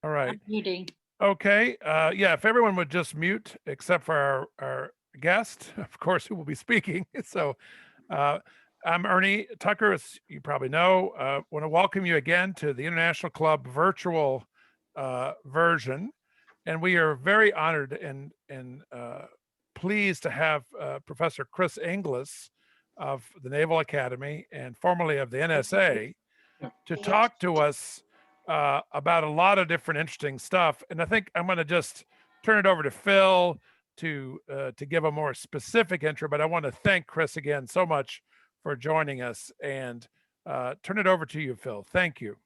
All right. Muting. Okay. Yeah, if everyone would just mute except for our guest, of course, who will be speaking. So, uh, I'm Ernie Tucker, as you probably know. Want to welcome you again to the International Club virtual version, and we are very honored and pleased to have Professor Chris Inglis of the Naval Academy and formerly of the NSA to talk to us about a lot of different interesting stuff. And I think I'm going to just turn it over to Phil to give a more specific intro. But I want to thank Chris again so much for joining us and turn it over to you, Phil. Thank you.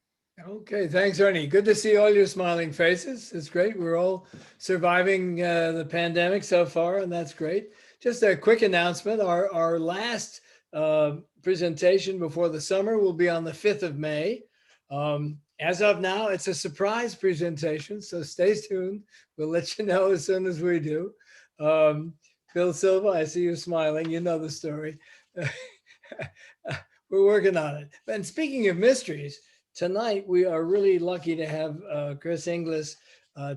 Okay, thanks, Ernie. Good to see all your smiling faces. It's great. We're all surviving the pandemic so far, and that's great. Just a quick announcement. Our last presentation before the summer will be on the 5th of May. As of now, it's a surprise presentation, so stay tuned. We'll let you know as soon as we do. Phil Silva, I see you smiling. You know the story. We're working on it. And speaking of mysteries, tonight we are really lucky to have Chris Inglis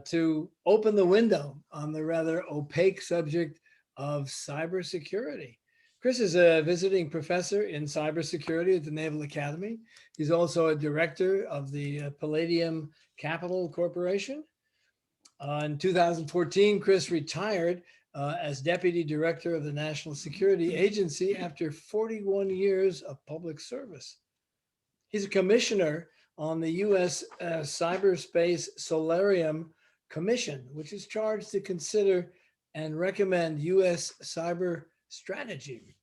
to open the window on the rather opaque subject of cybersecurity. Chris is a visiting professor in cybersecurity at the Naval Academy. He's also a director of the Paladin Capital Corporation. In 2014, Chris retired as deputy director of the National Security Agency after 41 years of public service. He's a commissioner on the US Cyberspace Solarium Commission, which is charged to consider and recommend US cyber strategy.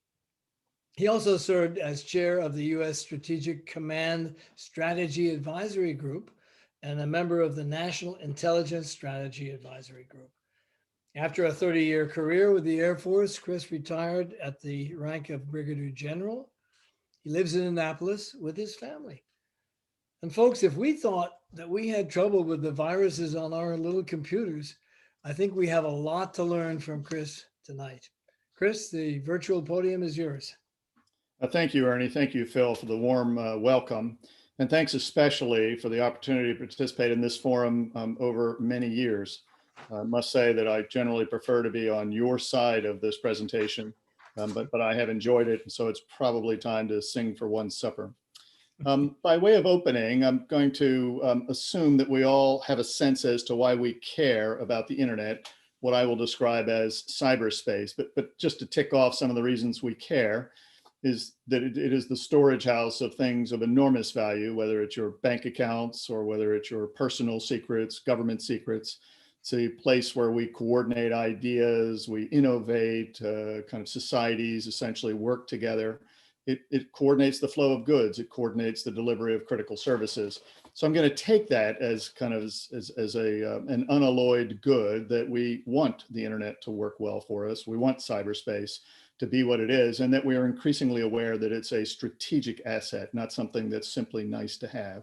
He also served as chair of the US Strategic Command Strategy Advisory Group and a member of the National Intelligence Strategy Advisory Group. After a 30-year career with the Air Force, Chris retired at the rank of Brigadier General. He lives in Annapolis with his family. And folks, if we thought that we had trouble with the viruses on our little computers, I think we have a lot to learn from Chris tonight. Chris, the virtual podium is yours. Thank you, Ernie. Thank you, Phil, for the warm welcome. And thanks especially for the opportunity to participate in this forum over many years. I must say that I generally prefer to be on your side of this presentation, but I have enjoyed it, so it's probably time to sing for one's supper. By way of opening, I'm going to assume that we all have a sense as to why we care about the internet, what I will describe as cyberspace. But just to tick off some of the reasons we care is that it is the storage house of things of enormous value, whether it's your bank accounts or whether it's your personal secrets, government secrets. It's a place where we coordinate ideas, we innovate, kind of societies essentially work together. It coordinates the flow of goods. It coordinates the delivery of critical services. So I'm going to take that as kind of as an unalloyed good that we want the internet to work well for us. We want cyberspace to be what it is, and that we are increasingly aware that it's a strategic asset, not something that's simply nice to have.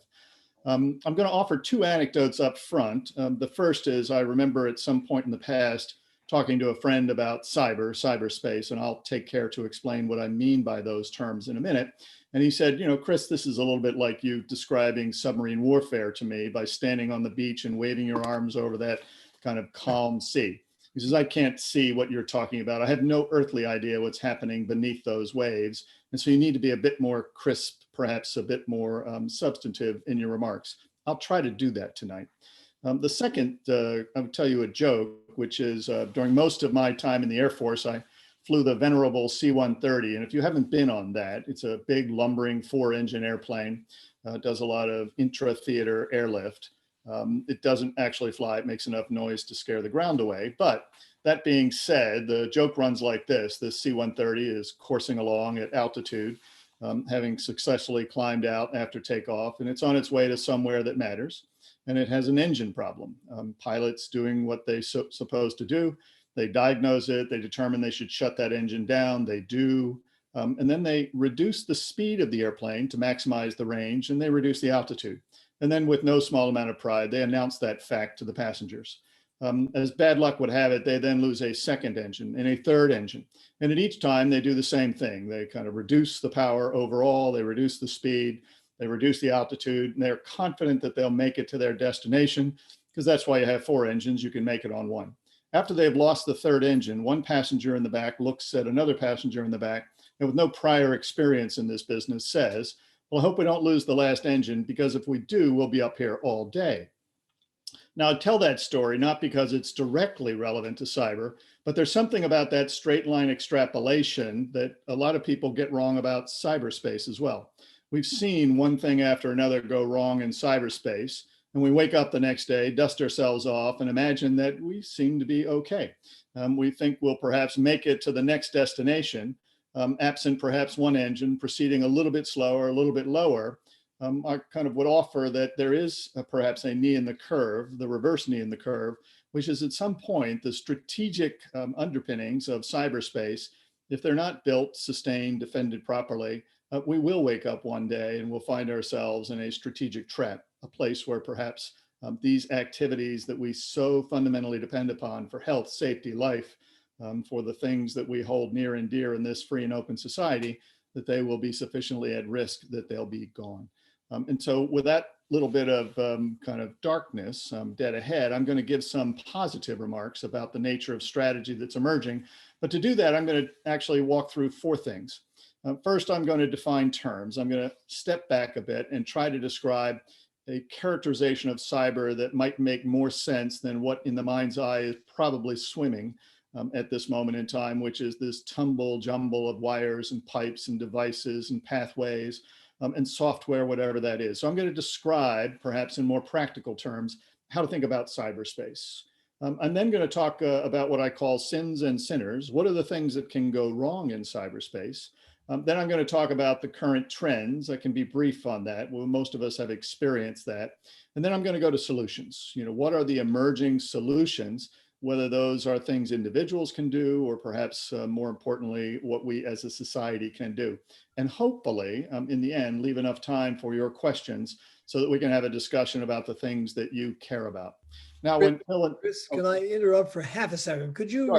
I'm going to offer two anecdotes up front. The first is I remember at some point in the past talking to a friend about cyberspace, and I'll take care to explain what I mean by those terms in a minute. And he said, you know, Chris, this is a little bit like you describing submarine warfare to me by standing on the beach and waving your arms over that kind of calm sea. He says, I can't see what you're talking about. I have no earthly idea what's happening beneath those waves. And so you need to be a bit more crisp, perhaps a bit more substantive in your remarks. I'll try to do that tonight. The second, I'll tell you a joke, which is during most of my time in the Air Force, I flew the venerable C-130. And if you haven't been on that, it's a big lumbering 4-engine airplane. Does a lot of intra-theater airlift. It doesn't actually fly. It makes enough noise to scare the ground away. But that being said, the joke runs like this. This C-130 is coursing along at altitude, having successfully climbed out after takeoff, and it's on its way to somewhere that matters. And it has an engine problem. Pilots doing what they're supposed to do. They diagnose it. They determine they should shut that engine down. They do. And then they reduce the speed of the airplane to maximize the range, and they reduce the altitude. And then with no small amount of pride, they announce that fact to the passengers. As bad luck would have it, they then lose a second engine and a third engine. And at each time they do the same thing. They kind of reduce the power overall, they reduce the speed, they reduce the altitude, and they're confident that they'll make it to their destination. because that's why you have 4 engines. You can make it on one. After they've lost the 3rd engine, one passenger in the back looks at another passenger in the back, and with no prior experience in this business says, well, I hope we don't lose the last engine, because if we do, we'll be up here all day. Now, I tell that story not because it's directly relevant to cyber, but there's something about that straight line extrapolation that a lot of people get wrong about cyberspace as well. We've seen one thing after another go wrong in cyberspace, and we wake up the next day, dust ourselves off, and imagine that we seem to be okay. We think we'll perhaps make it to the next destination, absent perhaps one engine proceeding a little bit slower, a little bit lower. I kind of would offer that there is perhaps a knee in the curve, the reverse knee in the curve, which is at some point the strategic underpinnings of cyberspace. If they're not built, sustained, defended properly, we will wake up one day and we'll find ourselves in a strategic trap, a place where perhaps these activities that we so fundamentally depend upon for health, safety, life, for the things that we hold near and dear in this free and open society, that they will be sufficiently at risk that they'll be gone. And so with that little bit of kind of darkness dead ahead, I'm going to give some positive remarks about the nature of strategy that's emerging. But to do that, I'm going to actually walk through 4 things. First, I'm going to define terms. I'm going to step back a bit and try to describe a characterization of cyber that might make more sense than what in the mind's eye is probably swimming at this moment in time, which is this tumble jumble of wires and pipes and devices and pathways and software, whatever that is. So I'm going to describe, perhaps in more practical terms, how to think about cyberspace. I'm then going to talk about what I call sins and sinners. What are the things that can go wrong in cyberspace? Then I'm going to talk about the current trends. I can be brief on that. Well, most of us have experienced that. And then I'm going to go to solutions. What are the emerging solutions, whether those are things individuals can do, or perhaps more importantly, what we as a society can do. And hopefully, in the end, leave enough time for your questions so that we can have a discussion about the things that you care about. Now, when Helen, Chris, can I interrupt for half a second? Could you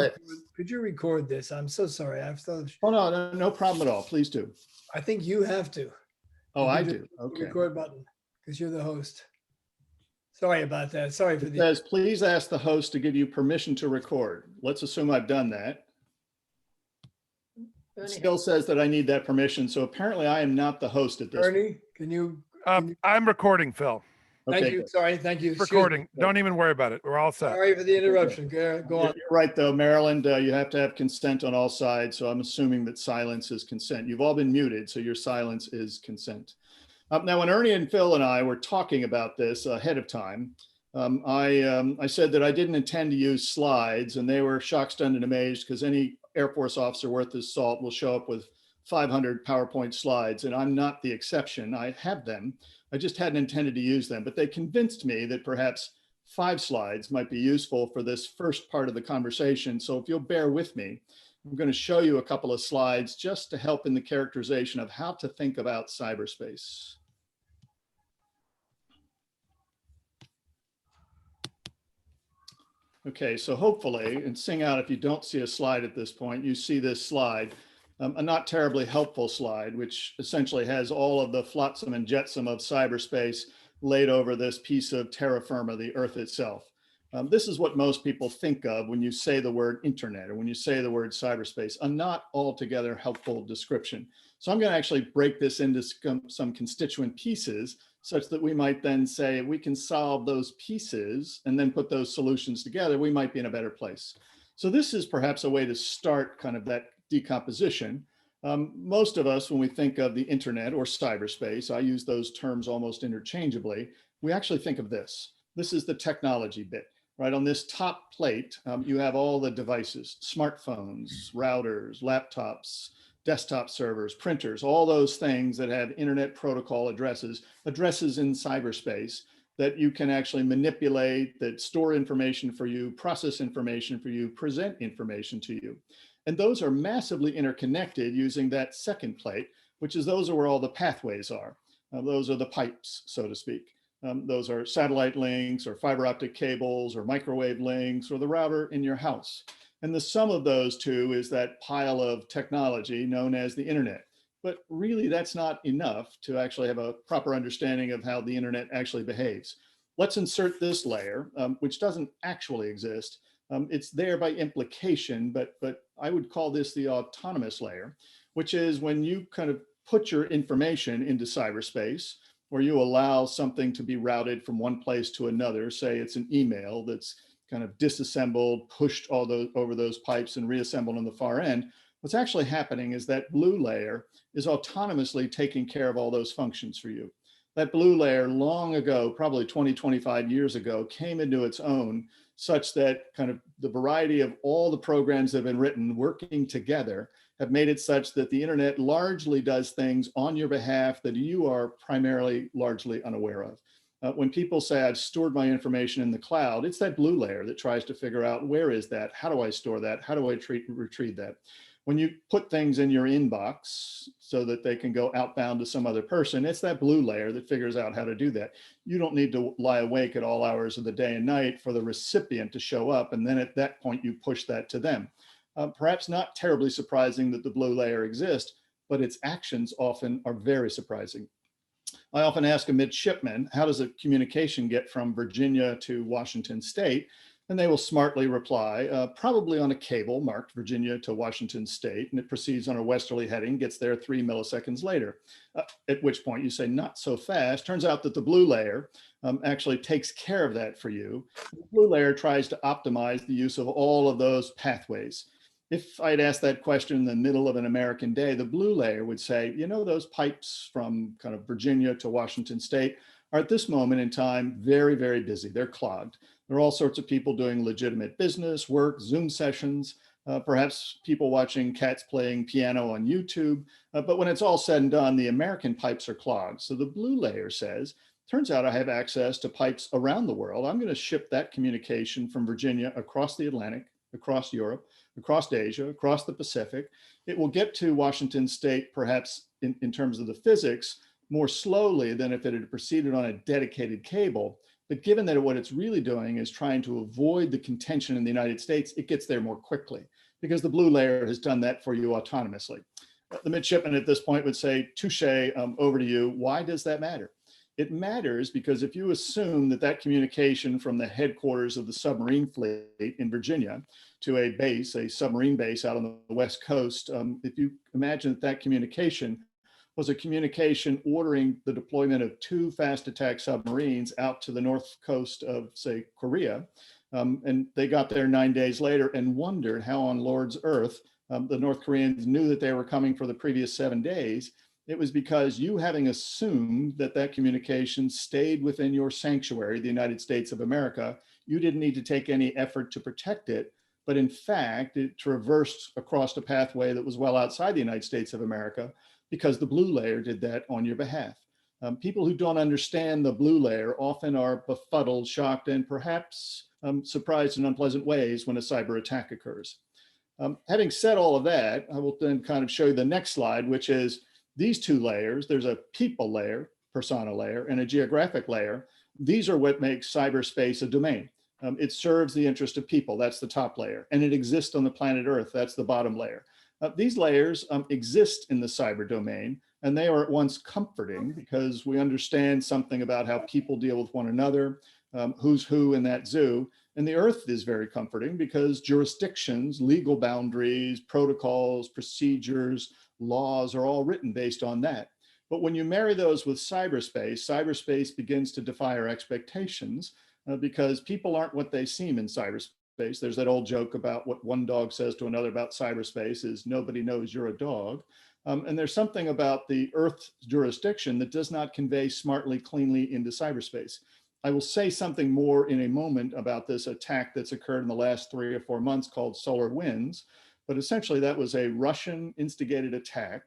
record this? I'm so sorry. Oh, no problem at all. Please do. I think you have to. Oh, I do. Okay. Record button, because you're the host. Sorry about that. Sorry for it says, please ask the host to give you permission to record. Let's assume I've done that. It still says that I need that permission. So apparently I am not the host at this Ernie, point. can you? I'm recording, Phil. Thank Okay, you. good. Sorry. Thank you. Recording. Don't even worry about it. We're all set. Sorry for the interruption. Go on. You're right, though, Maryland. You have to have consent on all sides. So I'm assuming that silence is consent. You've all been muted, so your silence is consent. Now, when Ernie and Phil and I were talking about this ahead of time, I said that I didn't intend to use slides, and they were shocked, stunned, and amazed, because any Air Force officer worth his salt will show up with 500 PowerPoint slides, and I'm not the exception. I have them. I just hadn't intended to use them, but they convinced me that perhaps 5 slides might be useful for this first part of the conversation. So if you'll bear with me, I'm going to show you a couple of slides just to help in the characterization of how to think about cyberspace. Okay, so hopefully, and sing out if you don't see a slide at this point, you see this slide, a not terribly helpful slide, which essentially has all of the flotsam and jetsam of cyberspace laid over this piece of terra firma, the Earth itself. This is what most people think of when you say the word internet or when you say the word cyberspace, a not altogether helpful description. So I'm going to actually break this into some constituent pieces such that we might then say, if we can solve those pieces and then put those solutions together, we might be in a better place. So this is perhaps a way to start kind of that decomposition. Most of us, when we think of the internet or cyberspace, I use those terms almost interchangeably, we actually think of this. This is the technology bit, right? On this top plate, you have all the devices, smartphones, routers, laptops, desktop servers, printers, all those things that have internet protocol addresses in cyberspace that you can actually manipulate, that store information for you, process information for you, present information to you. And those are massively interconnected using that second plate, which is those are where all the pathways are. Those are the pipes, so to speak. Those are satellite links or fiber optic cables or microwave links or the router in your house. And the sum of those two is that pile of technology known as the internet. But really, that's not enough to actually have a proper understanding of how the internet actually behaves. let's insert this layer, which doesn't actually exist. It's there by implication, but I would call this the autonomous layer, which is when you kind of put your information into cyberspace, or you allow something to be routed from one place to another. Say it's an email that's kind of disassembled, pushed all those over those pipes and reassembled on the far end. What's actually happening is that blue layer is autonomously taking care of all those functions for you. That blue layer long ago, probably 20, 25 years ago, came into its own such that kind of the variety of all the programs that have been written working together have made it such that the internet largely does things on your behalf that you are primarily largely unaware of. When people say I've stored my information in the cloud, it's that blue layer that tries to figure out where is that? How do I store that? How do I retrieve that? When you put things in your inbox so that they can go outbound to some other person, it's that blue layer that figures out how to do that. You don't need to lie awake at all hours of the day and night for the recipient to show up. And then at that point, you push that to them. Perhaps not terribly surprising that the blue layer exists, but its actions often are very surprising. I often ask a midshipman, how does a communication get from Virginia to Washington State? And they will smartly reply, probably on a cable marked Virginia to Washington State, and it proceeds on a westerly heading, gets there 3 milliseconds later. At which point you say, not so fast. Turns out that the blue layer actually takes care of that for you. The blue layer tries to optimize the use of all of those pathways. If I'd asked that question in the middle of an American day, the blue layer would say, you know, those pipes from kind of Virginia to Washington State are at this moment in time very, very busy. They're clogged. There are all sorts of people doing legitimate business, work, Zoom sessions, perhaps people watching cats playing piano on YouTube. But when it's all said and done, the American pipes are clogged. So the blue layer says, turns out I have access to pipes around the world. I'm going to ship that communication from Virginia across the Atlantic, across Europe, across Asia, across the Pacific. It will get to Washington State, perhaps in terms of the physics, more slowly than if it had proceeded on a dedicated cable. But given that what it's really doing is trying to avoid the contention in the United States, it gets there more quickly because the blue layer has done that for you autonomously. The midshipman at this point would say, touche, over to you. Why does that matter? It matters because if you assume that that communication from the headquarters of the submarine fleet in Virginia to a base, a submarine base out on the West Coast, if you imagine that that communication was a communication ordering the deployment of 2 fast attack submarines out to the north coast of, say, Korea. And they got there 9 days later and wondered how on Lord's earth the North Koreans knew that they were coming for the previous 7 days. It was because you having assumed that that communication stayed within your sanctuary, the United States of America, you didn't need to take any effort to protect it. But in fact, it traversed across a pathway that was well outside the United States of America, because the blue layer did that on your behalf. People who don't understand the blue layer often are befuddled, shocked, and perhaps surprised in unpleasant ways when a cyber attack occurs. Having said all of that, I will then kind of show you the next slide, which is these 2 layers. There's a people layer, persona layer, and a geographic layer. These are what makes cyberspace a domain. It serves the interest of people, that's the top layer, and it exists on the planet Earth, that's the bottom layer. These layers exist in the cyber domain, and they are at once comforting because we understand something about how people deal with one another, who's who in that zoo. And the Earth is very comforting because jurisdictions, legal boundaries, protocols, procedures, laws are all written based on that. But when you marry those with cyberspace, cyberspace begins to defy our expectations because people aren't what they seem in cyberspace. There's that old joke about what one dog says to another about cyberspace is nobody knows you're a dog. And there's something about the Earth's jurisdiction that does not convey smartly, cleanly into cyberspace. I will say something more in a moment about this attack that's occurred in the last 3 or 4 months called SolarWinds. But essentially that was a Russian instigated attack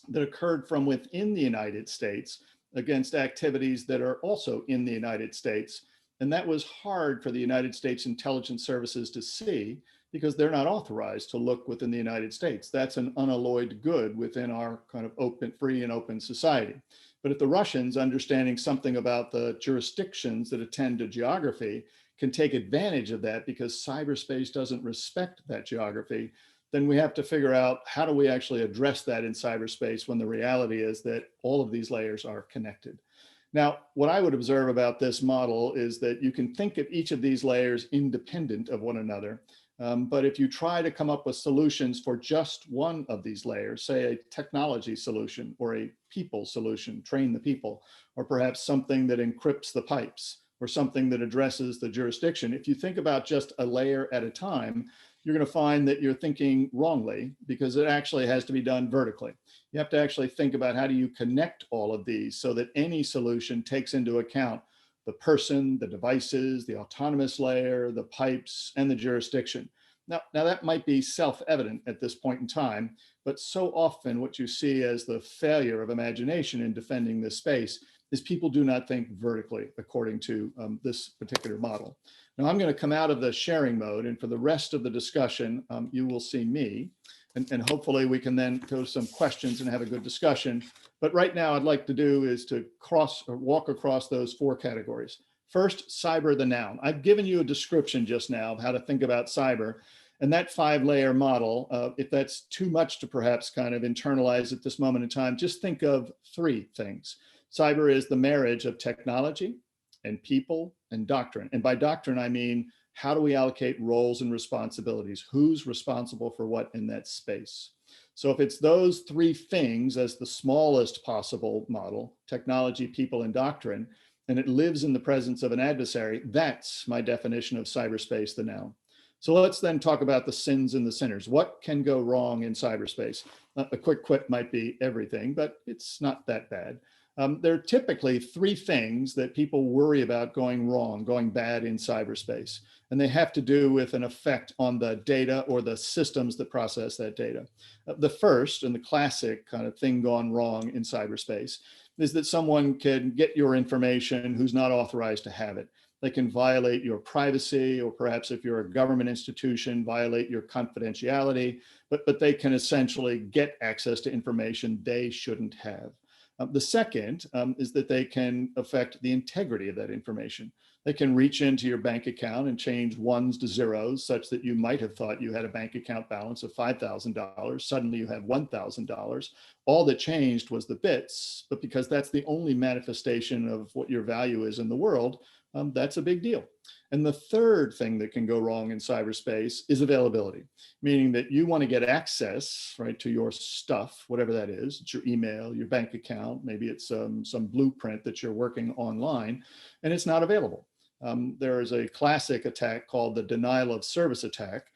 that occurred from within the United States against activities that are also in the United States. And that was hard for the United States intelligence services to see because they're not authorized to look within the United States. That's an unalloyed good within our kind of open, free and open society. But if the Russians, understanding something about the jurisdictions that attend to geography, can take advantage of that because cyberspace doesn't respect that geography, then we have to figure out how do we actually address that in cyberspace when the reality is that all of these layers are connected. Now, what I would observe about this model is that you can think of each of these layers independent of one another. But if you try to come up with solutions for just one of these layers, say a technology solution or a people solution, train the people, or perhaps something that encrypts the pipes or something that addresses the jurisdiction, if you think about just a layer at a time, you're going to find that you're thinking wrongly because it actually has to be done vertically. You have to actually think about how do you connect all of these so that any solution takes into account the person, the devices, the autonomous layer, the pipes, and the jurisdiction. Now that might be self-evident at this point in time, but so often what you see as the failure of imagination in defending this space is people do not think vertically according to this particular model. Now I'm going to come out of the sharing mode, and for the rest of the discussion, you will see me, and hopefully we can then go to some questions and have a good discussion. But right now I'd like to do is to walk across those four categories. First, cyber, the noun. I've given you a description just now of how to think about cyber, and that 5-layer model, if that's too much to perhaps kind of internalize at this moment in time, just think of 3 things. Cyber is the marriage of technology and people and doctrine. And by doctrine, I mean, how do we allocate roles and responsibilities? Who's responsible for what in that space? So if it's those 3 things as the smallest possible model, technology, people, and doctrine, and it lives in the presence of an adversary, that's my definition of cyberspace, the noun. So let's then talk about the sins and the sinners. What can go wrong in cyberspace? A quick quip might be everything, but it's not that bad. There are typically 3 things that people worry about going wrong, going bad in cyberspace, and they have to do with an effect on the data or the systems that process that data. The first and the classic kind of thing gone wrong in cyberspace is that someone can get your information who's not authorized to have it. They can violate your privacy, or perhaps if you're a government institution, violate your confidentiality, but they can essentially get access to information they shouldn't have. The second is that they can affect the integrity of that information. They can reach into your bank account and change ones to zeros such that you might have thought you had a bank account balance of $5,000. Suddenly you have $1,000. All that changed was the bits, but because that's the only manifestation of what your value is in the world, that's a big deal. And the third thing that can go wrong in cyberspace is availability, meaning that you want to get access, right, to your stuff, whatever that is. It's your email, your bank account, maybe it's some blueprint that you're working online, and it's not available. There is a classic attack called the denial of service attack,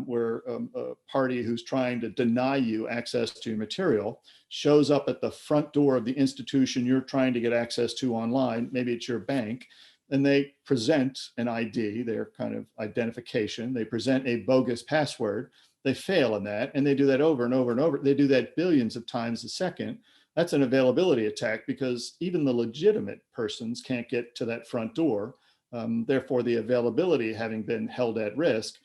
where a party who's trying to deny you access to your material shows up at the front door of the institution you're trying to get access to online, maybe it's your bank, and they present an ID, their kind of identification. They present a bogus password. They fail in that, and they do that over and over and over. They do that billions of times a second. That's an availability attack because even the legitimate persons can't get to that front door. Therefore, the availability having been held at risk,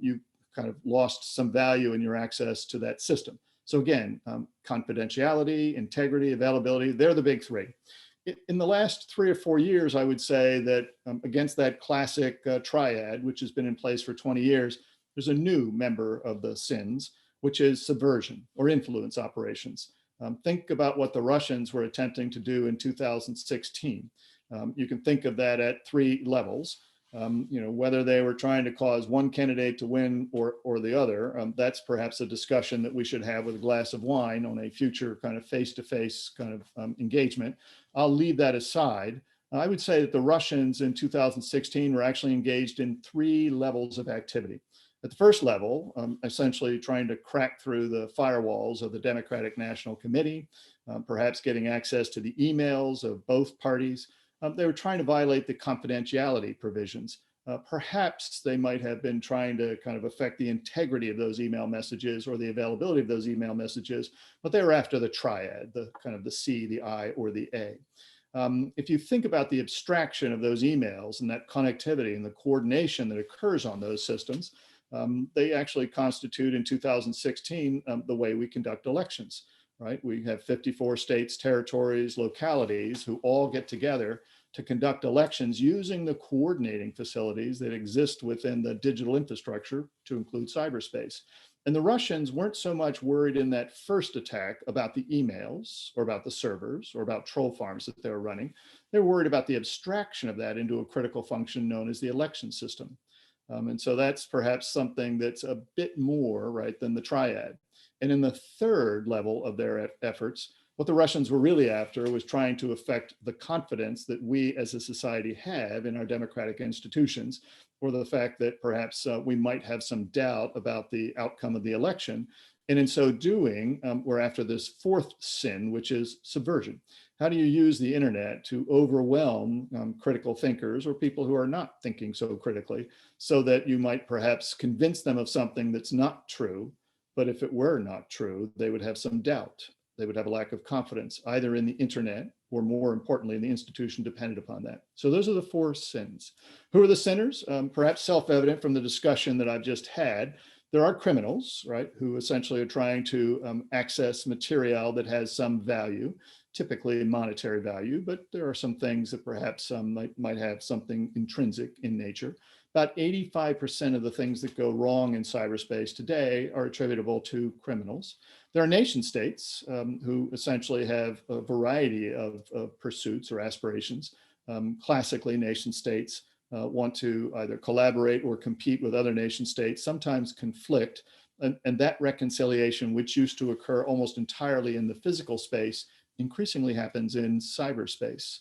you kind of lost some value in your access to that system. So again, confidentiality, integrity, availability, they're the big 3. In the last 3 or 4 years, I would say that against that classic triad, which has been in place for 20 years, there's a new member of the sins, which is subversion or influence operations. Think about what the Russians were attempting to do in 2016. You can think of that at 3 levels. Whether they were trying to cause one candidate to win or the other, that's perhaps a discussion that we should have with a glass of wine on a future kind of face-to-face kind of engagement. I'll leave that aside. I would say that the Russians in 2016 were actually engaged in 3 levels of activity. At the first level, essentially trying to crack through the firewalls of the Democratic National Committee, perhaps getting access to the emails of both parties. They were trying to violate the confidentiality provisions. Perhaps they might have been trying to kind of affect the integrity of those email messages or the availability of those email messages, but they were after the triad, the kind of the C, the I, or the A. If you think about the abstraction of those emails and that connectivity and the coordination that occurs on those systems, they actually constitute in 2016 the way we conduct elections. Right? We have 54 states, territories, localities who all get together to conduct elections using the coordinating facilities that exist within the digital infrastructure to include cyberspace. And the Russians weren't so much worried in that first attack about the emails or about the servers or about troll farms that they were running. They were worried about the abstraction of that into a critical function known as the election system. And so that's perhaps something that's a bit more, right, than the triad. And in the third level of their efforts, what the Russians were really after was trying to affect the confidence that we as a society have in our democratic institutions, or the fact that perhaps we might have some doubt about the outcome of the election. And in so doing, we're after this fourth sin, which is subversion. How do you use the internet to overwhelm critical thinkers or people who are not thinking so critically, so that you might perhaps convince them of something that's not true, but if it were not true, they would have some doubt. They would have a lack of confidence, either in the internet or, more importantly, in the institution dependent upon that. So those are the four sins. Who are the sinners? Perhaps self-evident from the discussion that I've just had. There are criminals, right, who essentially are trying to access material that has some value, typically monetary value, but there are some things that perhaps might have something intrinsic in nature. About 85% of the things that go wrong in cyberspace today are attributable to criminals. There are nation states who essentially have a variety of pursuits or aspirations. Classically, nation states want to either collaborate or compete with other nation states, sometimes conflict. And that reconciliation, which used to occur almost entirely in the physical space, increasingly happens in cyberspace.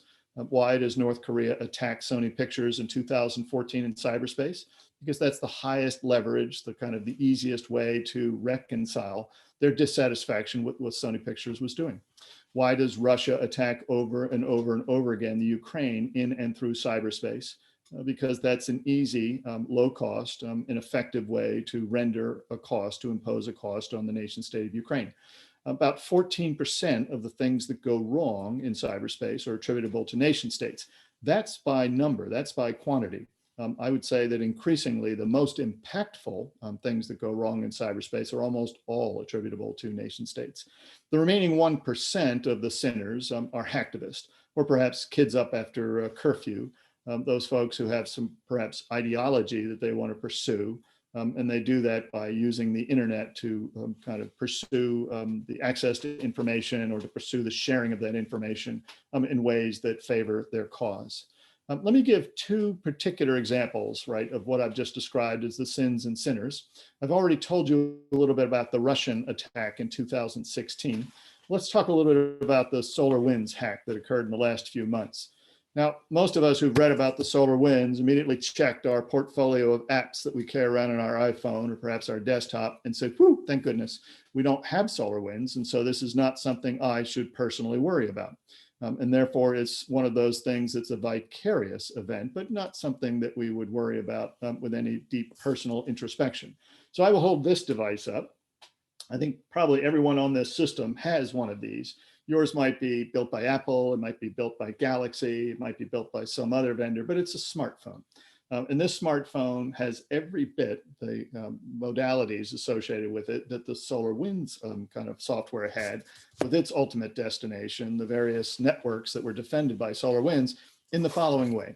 Why does North Korea attack Sony Pictures in 2014 in cyberspace? Because that's the highest leverage, the kind of the easiest way to reconcile their dissatisfaction with what Sony Pictures was doing. Why does Russia attack over and over and over again the Ukraine in and through cyberspace? Because that's an easy, low cost, and effective way to render a cost, to impose a cost on the nation state of Ukraine. About 14% of the things that go wrong in cyberspace are attributable to nation states. That's by number, that's by quantity. I would say that increasingly the most impactful things that go wrong in cyberspace are almost all attributable to nation states. The remaining 1% of the sinners are hacktivists, or perhaps kids up after a curfew, those folks who have some perhaps ideology that they want to pursue. And they do that by using the internet to kind of pursue the access to information or to pursue the sharing of that information in ways that favor their cause. Let me give two particular examples, right, of what I've just described as the sins and sinners. I've already told you a little bit about the Russian attack in 2016. Let's talk a little bit about the SolarWinds hack that occurred in the last few months. Now, most of us who've read about the SolarWinds immediately checked our portfolio of apps that we carry around on our iPhone or perhaps our desktop and said, whew, thank goodness, we don't have SolarWinds. And so this is not something I should personally worry about. And therefore, it's one of those things that's a vicarious event, but not something that we would worry about with any deep personal introspection. So I will hold this device up. I think probably everyone on this system has one of these. Yours might be built by Apple, it might be built by Galaxy, it might be built by some other vendor, but it's a smartphone. And this smartphone has every bit the modalities associated with it that the SolarWinds kind of software had with its ultimate destination, the various networks that were defended by SolarWinds in the following way.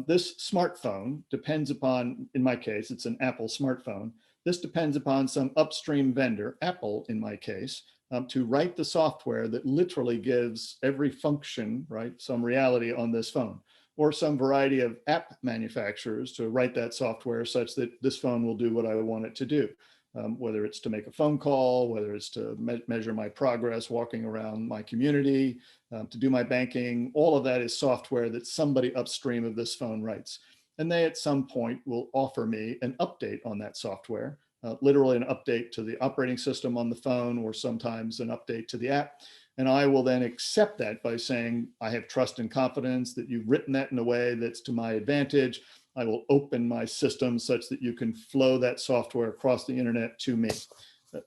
This smartphone depends upon, in my case, it's an Apple smartphone. This depends upon some upstream vendor, Apple in my case, to write the software that literally gives every function, right, some reality on this phone, or some variety of app manufacturers to write that software such that this phone will do what I want it to do, whether it's to make a phone call, whether it's to measure my progress walking around my community, to do my banking. All of that is software that somebody upstream of this phone writes. And they at some point will offer me an update on that software, literally an update to the operating system on the phone, or sometimes an update to the app. And I will then accept that by saying, I have trust and confidence that you've written that in a way that's to my advantage. I will open my system such that you can flow that software across the internet to me.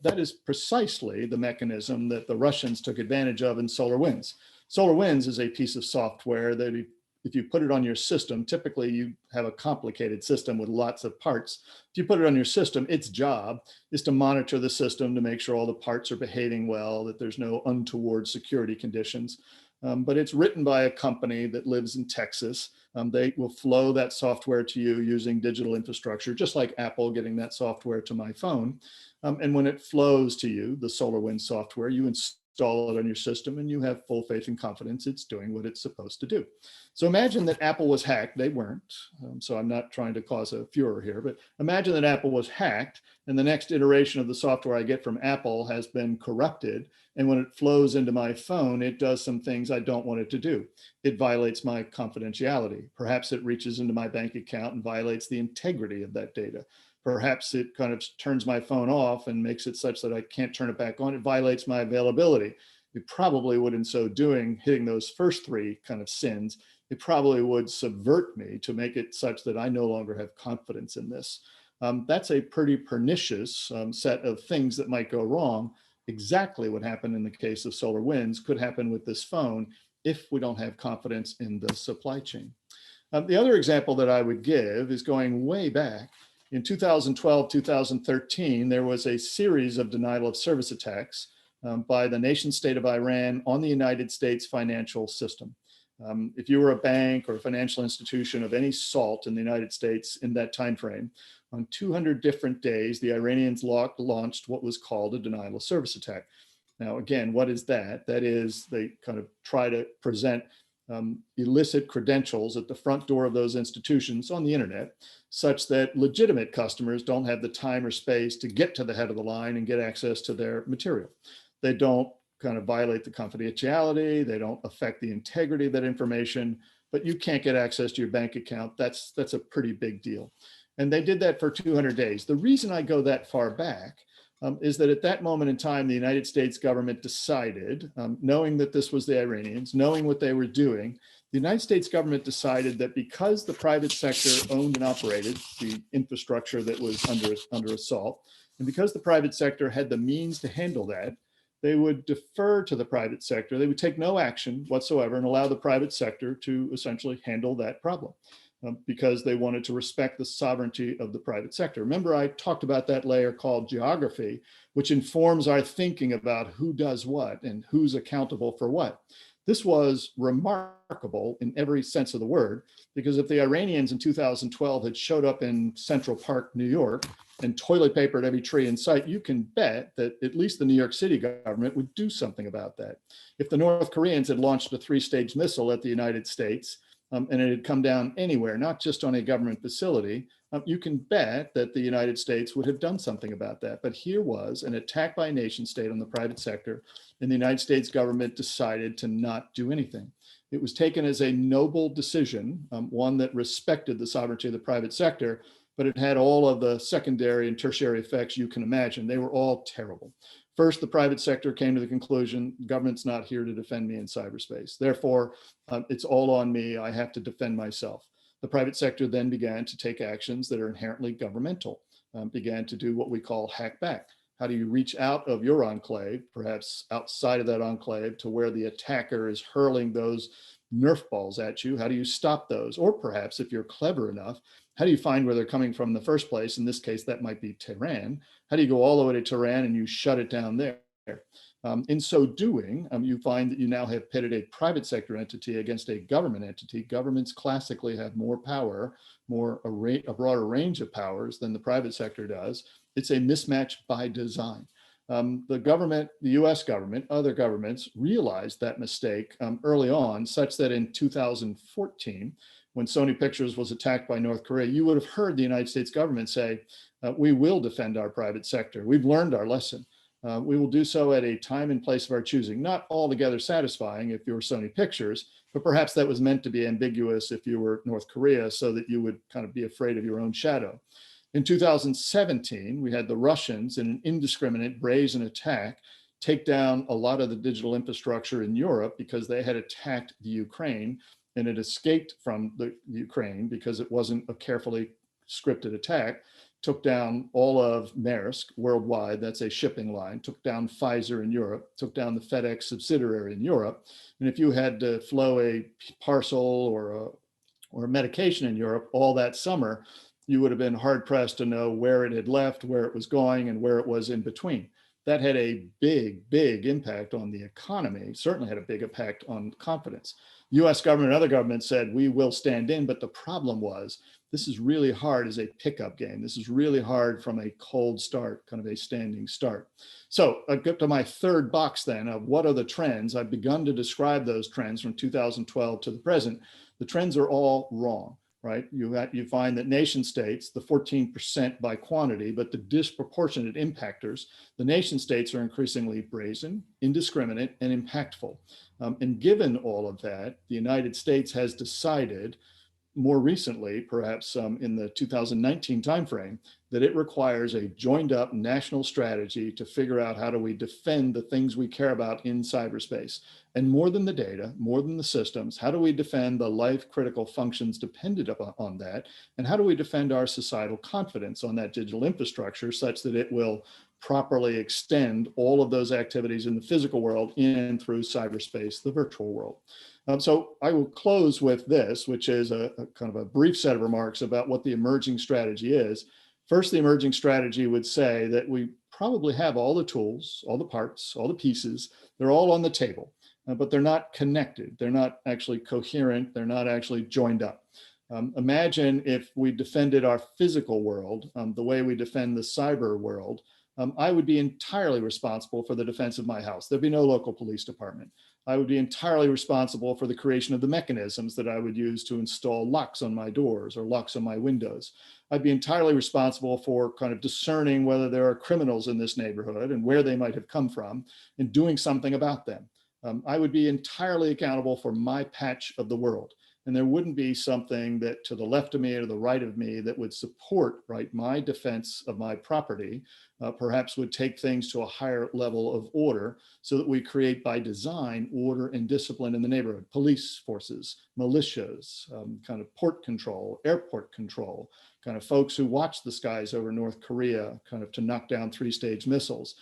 That is precisely the mechanism that the Russians took advantage of in SolarWinds. SolarWinds is a piece of software that if you put it on your system, typically you have a complicated system with lots of parts. If you put it on your system, its job is to monitor the system to make sure all the parts are behaving well, that there's no untoward security conditions. but it's written by a company that lives in Texas. They will flow that software to you using digital infrastructure, just like Apple getting that software to my phone. And when it flows to you, the SolarWinds software, you install it on your system and you have full faith and confidence it's doing what it's supposed to do. So imagine that Apple was hacked. They weren't. So I'm not trying to cause a furor here, but imagine that Apple was hacked and the next iteration of the software I get from Apple has been corrupted. And when it flows into my phone, it does some things I don't want it to do. It violates my confidentiality. Perhaps it reaches into my bank account and violates the integrity of that data. Perhaps it kind of turns my phone off and makes it such that I can't turn it back on. It violates my availability. It probably would, in so doing, hitting those first three kind of sins, it probably would subvert me to make it such that I no longer have confidence in this. That's a pretty pernicious set of things that might go wrong. Exactly what happened in the case of SolarWinds could happen with this phone if we don't have confidence in the supply chain. The other example that I would give is going way back. In 2012, 2013, there was a series of denial of service attacks by the nation state of Iran on the United States financial system. If you were a bank or a financial institution of any salt in the United States in that time frame, on 200 different days, the Iranians launched what was called a denial of service attack. Now, again, what is that? That is, they kind of try to present illicit credentials at the front door of those institutions on the internet, such that legitimate customers don't have the time or space to get to the head of the line and get access to their material. They don't kind of violate the confidentiality, they don't affect the integrity of that information, but you can't get access to your bank account. That's a pretty big deal. And they did that for 200 days. The reason I go that far back is that at that moment in time, the United States government decided, knowing that this was the Iranians, knowing what they were doing, the United States government decided that because the private sector owned and operated the infrastructure that was under assault, and because the private sector had the means to handle that, they would defer to the private sector. They would take no action whatsoever and allow the private sector to essentially handle that problem. Because they wanted to respect the sovereignty of the private sector. Remember, I talked about that layer called geography, which informs our thinking about who does what and who's accountable for what. This was remarkable in every sense of the word, because if the Iranians in 2012 had showed up in Central Park, New York, and toilet papered every tree in sight, you can bet that at least the New York City government would do something about that. If the North Koreans had launched a 3-stage missile at the United States, and it had come down anywhere, not just on a government facility, you can bet that the United States would have done something about that. But here was an attack by a nation state on the private sector, and the United States government decided to not do anything. It was taken as a noble decision, one that respected the sovereignty of the private sector, but it had all of the secondary and tertiary effects you can imagine. They were all terrible. First, the private sector came to the conclusion, government's not here to defend me in cyberspace. Therefore, it's all on me. I have to defend myself. The private sector then began to take actions that are inherently governmental, began to do what we call hack back. How do you reach out of your enclave, perhaps outside of that enclave, to where the attacker is hurling those Nerf balls at you? How do you stop those? Or perhaps, if you're clever enough, how do you find where they're coming from in the first place? In this case, that might be Tehran. How do you go all the way to Tehran and you shut it down there? In so doing, you find that you now have pitted a private sector entity against a government entity. Governments classically have more power, a broader range of powers than the private sector does. It's a mismatch by design. The government, the US government, other governments realized that mistake early on, such that in 2014, when Sony Pictures was attacked by North Korea, you would have heard the United States government say, we will defend our private sector. We've learned our lesson. We will do so at a time and place of our choosing. Not altogether satisfying if you were Sony Pictures, but perhaps that was meant to be ambiguous if you were North Korea, so that you would kind of be afraid of your own shadow. In 2017, we had the Russians in an indiscriminate, brazen attack take down a lot of the digital infrastructure in Europe because they had attacked the Ukraine, and it escaped from the Ukraine because it wasn't a carefully scripted attack. Took down all of Maersk worldwide, that's a shipping line, took down Pfizer in Europe, took down the FedEx subsidiary in Europe. And if you had to flow a parcel or a medication in Europe all that summer, you would have been hard pressed to know where it had left, where it was going, and where it was in between. that had a big impact on the economy, certainly had a big impact on confidence. US government and other governments said, we will stand in, but the problem was, this is really hard as a pickup game. This is really hard from a cold start, kind of a standing start. So I get to my third box then of what are the trends. I've begun to describe those trends from 2012 to the present. The trends are all wrong, right? You find that nation states, the 14% by quantity, but the disproportionate impactors, the nation states are increasingly brazen, indiscriminate, and impactful. And given all of that, the United States has decided more recently, perhaps in the 2019 timeframe, that it requires a joined up national strategy to figure out how do we defend the things we care about in cyberspace. And more than the data, more than the systems, how do we defend the life critical functions dependent upon that? And how do we defend our societal confidence on that digital infrastructure such that it will properly extend all of those activities in the physical world in and through cyberspace, the virtual world? So I will close with this, which is a kind of a brief set of remarks about what the emerging strategy is. First, the emerging strategy would say that we probably have all the tools, all the parts, all the pieces, they're all on the table, but they're not connected. They're not actually coherent. They're not actually joined up. Imagine if we defended our physical world the way we defend the cyber world. I would be entirely responsible for the defense of my house. There'd be no local police department. I would be entirely responsible for the creation of the mechanisms that I would use to install locks on my doors or locks on my windows. I'd be entirely responsible for kind of discerning whether there are criminals in this neighborhood and where they might have come from and doing something about them. I would be entirely accountable for my patch of the world. And there wouldn't be something that to the left of me or the right of me that would support, right, my defense of my property, perhaps would take things to a higher level of order so that we create by design order and discipline in the neighborhood, police forces, militias, kind of port control, airport control, kind of folks who watch the skies over North Korea, kind of to knock down 3-stage missiles,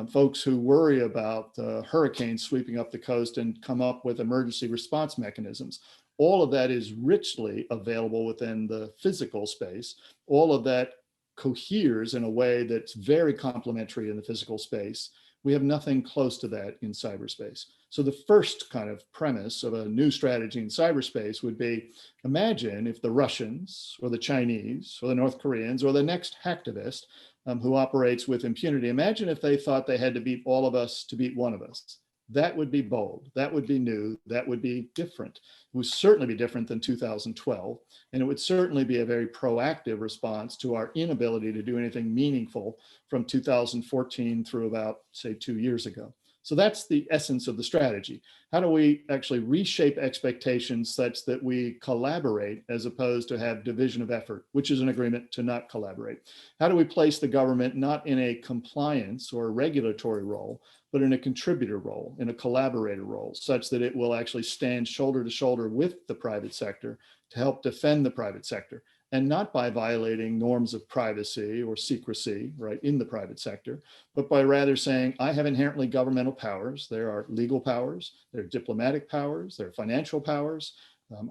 folks who worry about hurricanes sweeping up the coast and come up with emergency response mechanisms. All of that is richly available within the physical space. All of that coheres in a way that's very complementary in the physical space. We have nothing close to that in cyberspace. So the first kind of premise of a new strategy in cyberspace would be, imagine if the Russians or the Chinese or the North Koreans or the next hacktivist who operates with impunity, imagine if they thought they had to beat all of us to beat one of us. That would be bold, that would be new, that would be different. It would certainly be different than 2012, and it would certainly be a very proactive response to our inability to do anything meaningful from 2014 through about, say, 2 years ago. So that's the essence of the strategy. How do we actually reshape expectations such that we collaborate as opposed to have division of effort, which is an agreement to not collaborate? How do we place the government not in a compliance or a regulatory role, but in a contributor role, in a collaborator role, such that it will actually stand shoulder to shoulder with the private sector to help defend the private sector, and not by violating norms of privacy or secrecy, right, in the private sector, but by rather saying, I have inherently governmental powers. There are legal powers, there are diplomatic powers, there are financial powers.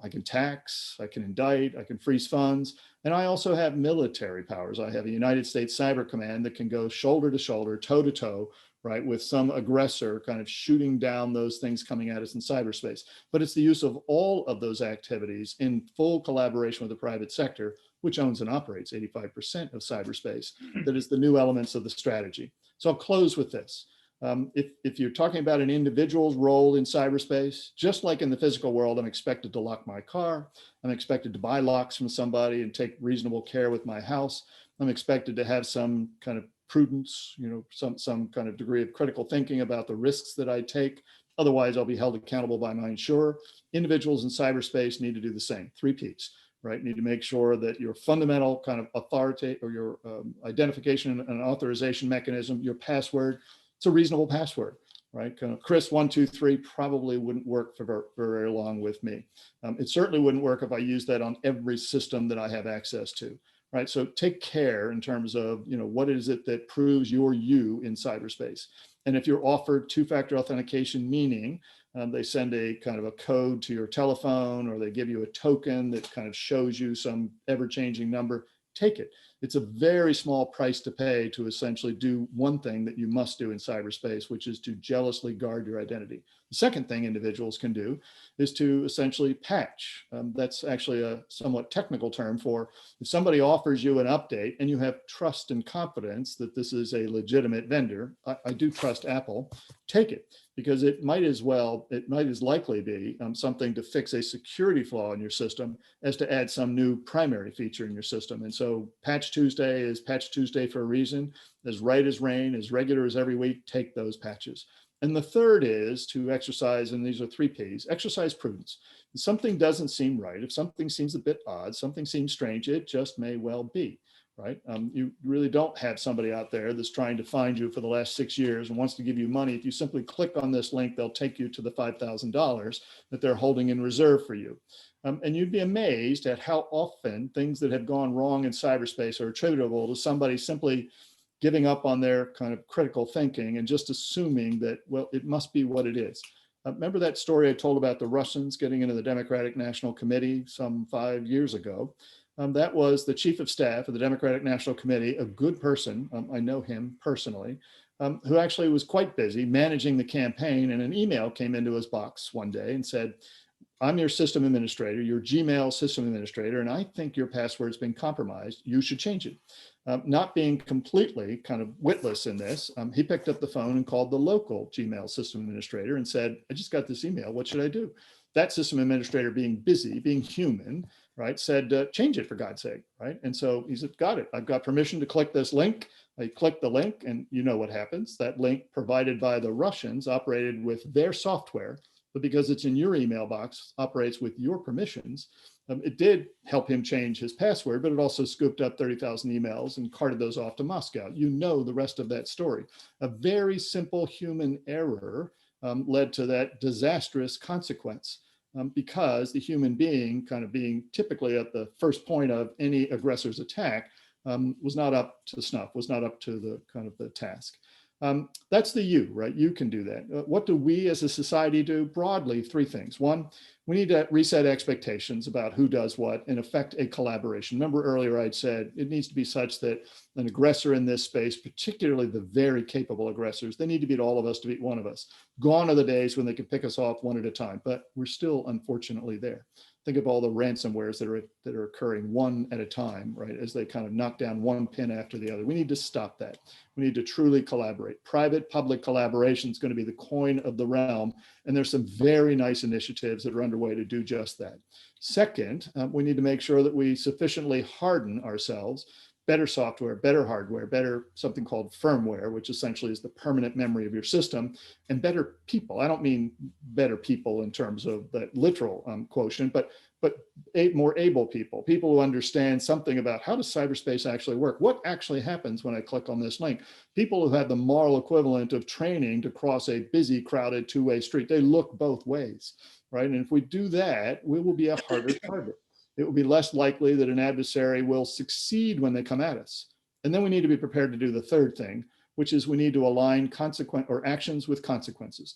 I can tax, I can indict, I can freeze funds, and I also have military powers. I have a United States Cyber Command that can go shoulder to shoulder, toe to toe, right, with some aggressor kind of shooting down those things coming at us in cyberspace. But it's the use of all of those activities in full collaboration with the private sector, which owns and operates 85% of cyberspace, that is the new elements of the strategy. So I'll close with this. If you're talking about an individual's role in cyberspace, just like in the physical world, I'm expected to lock my car, I'm expected to buy locks from somebody and take reasonable care with my house, I'm expected to have some kind of prudence, some kind of degree of critical thinking about the risks that I take. Otherwise, I'll be held accountable by my insurer. Individuals in cyberspace need to do the same, 3 Ps, right? Need to make sure that your fundamental kind of authority or your identification and authorization mechanism, your password, it's a reasonable password, right? Kind of Chris123 probably wouldn't work for very long with me. It certainly wouldn't work if I used that on every system that I have access to. Right, so take care in terms of, what is it that proves you're you in cyberspace. And if you're offered 2-factor authentication, meaning they send a kind of a code to your telephone, or they give you a token that kind of shows you some ever-changing number, take it. It's a very small price to pay to essentially do one thing that you must do in cyberspace, which is to jealously guard your identity. The second thing individuals can do is to essentially patch. That's actually a somewhat technical term for if somebody offers you an update and you have trust and confidence that this is a legitimate vendor. I do trust Apple. Take it, because it might as likely be something to fix a security flaw in your system as to add some new primary feature in your system. And so Patch Tuesday is Patch Tuesday for a reason. As right as rain, as regular as every week, take those patches. And the third is to exercise, and these are 3 Ps, exercise prudence. If something doesn't seem right, if something seems a bit odd, something seems strange, it just may well be, right? You really don't have somebody out there that's trying to find you for the last 6 years and wants to give you money. If you simply click on this link, they'll take you to the $5,000 that they're holding in reserve for you. And you'd be amazed at how often things that have gone wrong in cyberspace are attributable to somebody simply giving up on their kind of critical thinking and just assuming that, well, it must be what it is. Remember that story I told about the Russians getting into the Democratic National Committee some 5 years ago? That was the chief of staff of the Democratic National Committee, a good person, I know him personally, who actually was quite busy managing the campaign, and an email came into his box one day and said, I'm your system administrator, your Gmail system administrator, and I think your password's been compromised. You should change it. Not being completely kind of witless in this, he picked up the phone and called the local Gmail system administrator and said, I just got this email, what should I do? That system administrator, being busy, being human, right, said, change it for God's sake, right? And so he said, got it. I've got permission to click this link. I clicked the link, and you know what happens. That link provided by the Russians operated with their software, but because it's in your email box, operates with your permissions. It did help him change his password, but it also scooped up 30,000 emails and carted those off to Moscow. You know the rest of that story. A very simple human error led to that disastrous consequence, because the human being, kind of being typically at the first point of any aggressor's attack, was not up to snuff, was not up to the kind of the task. That's the you, right? You can do that. What do we as a society do? Broadly, 3 things. 1, we need to reset expectations about who does what and affect a collaboration. Remember earlier I'd said it needs to be such that an aggressor in this space, particularly the very capable aggressors, they need to beat all of us to beat one of us. Gone are the days when they can pick us off one at a time, but we're still unfortunately there. Think of all the ransomwares that are occurring one at a time, right? As they kind of knock down one pin after the other. We need to stop that. We need to truly collaborate. Private-public collaboration is going to be the coin of the realm. And there's some very nice initiatives that are underway to do just that. Second, we need to make sure that we sufficiently harden ourselves. Better software, better hardware, better something called firmware, which essentially is the permanent memory of your system, and better people. I don't mean better people in terms of the literal quotient, but more able people, people who understand something about how does cyberspace actually work? What actually happens when I click on this link? People who have the moral equivalent of training to cross a busy, crowded 2-way street. They look both ways, right? And if we do that, we will be a harder target. It will be less likely that an adversary will succeed when they come at us. And then we need to be prepared to do the third thing, which is we need to align actions with consequences.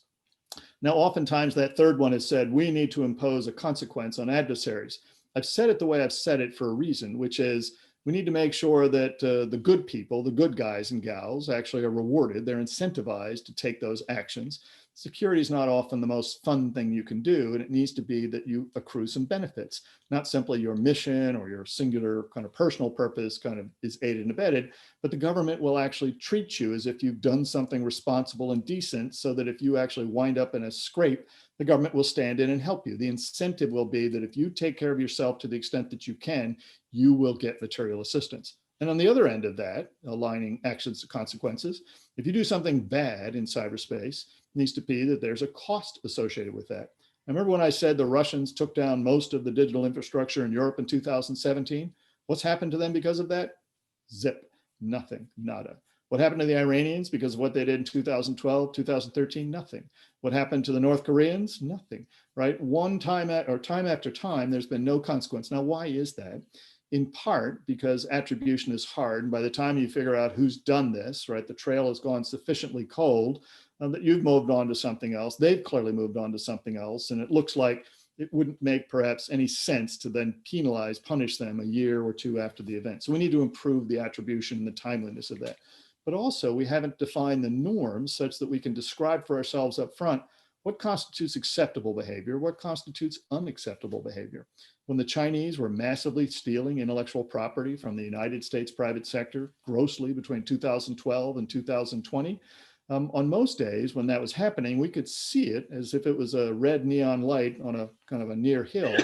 Now, oftentimes that third one is said, we need to impose a consequence on adversaries. I've said it the way I've said it for a reason, which is we need to make sure that the good people, the good guys and gals actually are rewarded. They're incentivized to take those actions. Security is not often the most fun thing you can do, and it needs to be that you accrue some benefits, not simply your mission or your singular kind of personal purpose kind of is aided and abetted, but the government will actually treat you as if you've done something responsible and decent, so that if you actually wind up in a scrape, the government will stand in and help you. The incentive will be that if you take care of yourself to the extent that you can, you will get material assistance. And on the other end of that, aligning actions to consequences, if you do something bad in cyberspace, it needs to be that there's a cost associated with that. I remember when I said the Russians took down most of the digital infrastructure in Europe in 2017. What's happened to them because of that? Zip, nothing, nada. What happened to the Iranians because of what they did in 2012, 2013? Nothing. What happened to the North Koreans? Nothing, right? Time after time, there's been no consequence. Now, why is that? In part because attribution is hard. And by the time you figure out who's done this, right, the trail has gone sufficiently cold that you've moved on to something else. They've clearly moved on to something else. And it looks like it wouldn't make perhaps any sense to then punish them a year or two after the event. So we need to improve the attribution and the timeliness of that. But also we haven't defined the norms such that we can describe for ourselves up front what constitutes acceptable behavior, what constitutes unacceptable behavior. When the Chinese were massively stealing intellectual property from the United States private sector grossly between 2012 and 2020, on most days when that was happening, we could see it as if it was a red neon light on a kind of a near hill.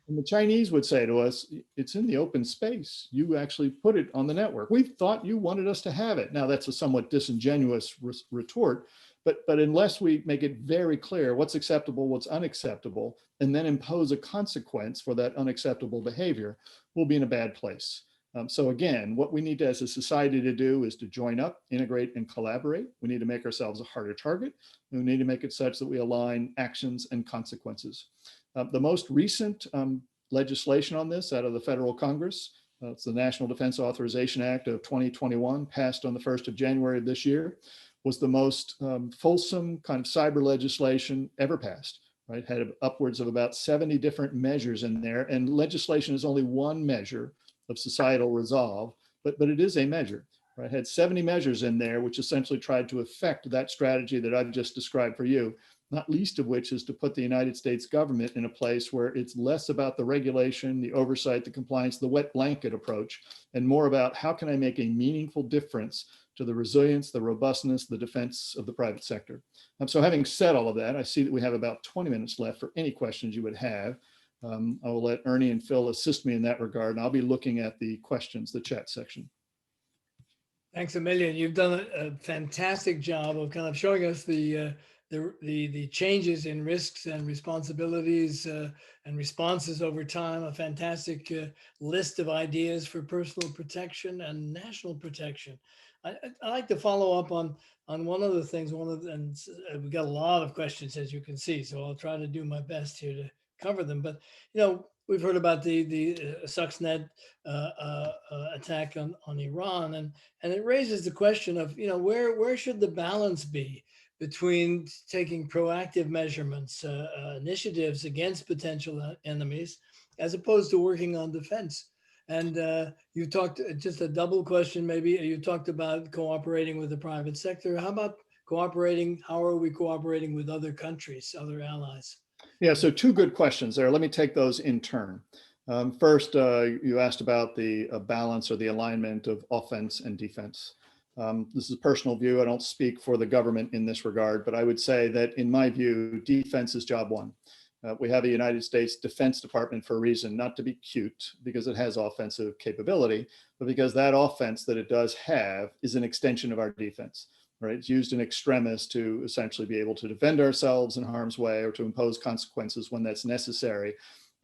And the Chinese would say to us, it's in the open space. You actually put it on the network. We thought you wanted us to have it. Now that's a somewhat disingenuous retort, but unless we make it very clear what's acceptable, what's unacceptable, and then impose a consequence for that unacceptable behavior, we'll be in a bad place. So again, what we need to, as a society to do is to join up, integrate, and collaborate. We need to make ourselves a harder target. And we need to make it such that we align actions and consequences. The most recent legislation on this out of the federal Congress, it's the National Defense Authorization Act of 2021, passed on the 1st of January of this year, was the most fulsome kind of cyber legislation ever passed. Right, had upwards of about 70 different measures in there, and legislation is only one measure of societal resolve, but it is a measure. Right, had 70 measures in there, which essentially tried to affect that strategy that I've just described for you, not least of which is to put the United States government in a place where it's less about the regulation, the oversight, the compliance, the wet blanket approach, and more about how can I make a meaningful difference to the resilience, the robustness, the defense of the private sector. So having said all of that, I see that we have about 20 minutes left for any questions you would have. I will let Ernie and Phil assist me in that regard, and I'll be looking at the questions, the chat section. Thanks a million. You've done a fantastic job of kind of showing us the changes in risks and responsibilities and responses over time. A fantastic list of ideas for personal protection and national protection. I like to follow up on one of the things. And we've got a lot of questions, as you can see, so I'll try to do my best here to cover them. But we've heard about the Stuxnet attack on Iran, and it raises the question of where should the balance be between taking proactive measurements, initiatives against potential enemies, as opposed to working on defense. And you talked, just a double question maybe, you talked about cooperating with the private sector. How about how are we cooperating with other countries, other allies? Yeah, so two good questions there. Let me take those in turn. First, you asked about the balance or the alignment of offense and defense. This is a personal view. I don't speak for the government in this regard, but I would say that in my view, defense is job one. We have a United States Defense Department for a reason, not to be cute because it has offensive capability, but because that offense that it does have is an extension of our defense. Right? It's used in extremis to essentially be able to defend ourselves in harm's way or to impose consequences when that's necessary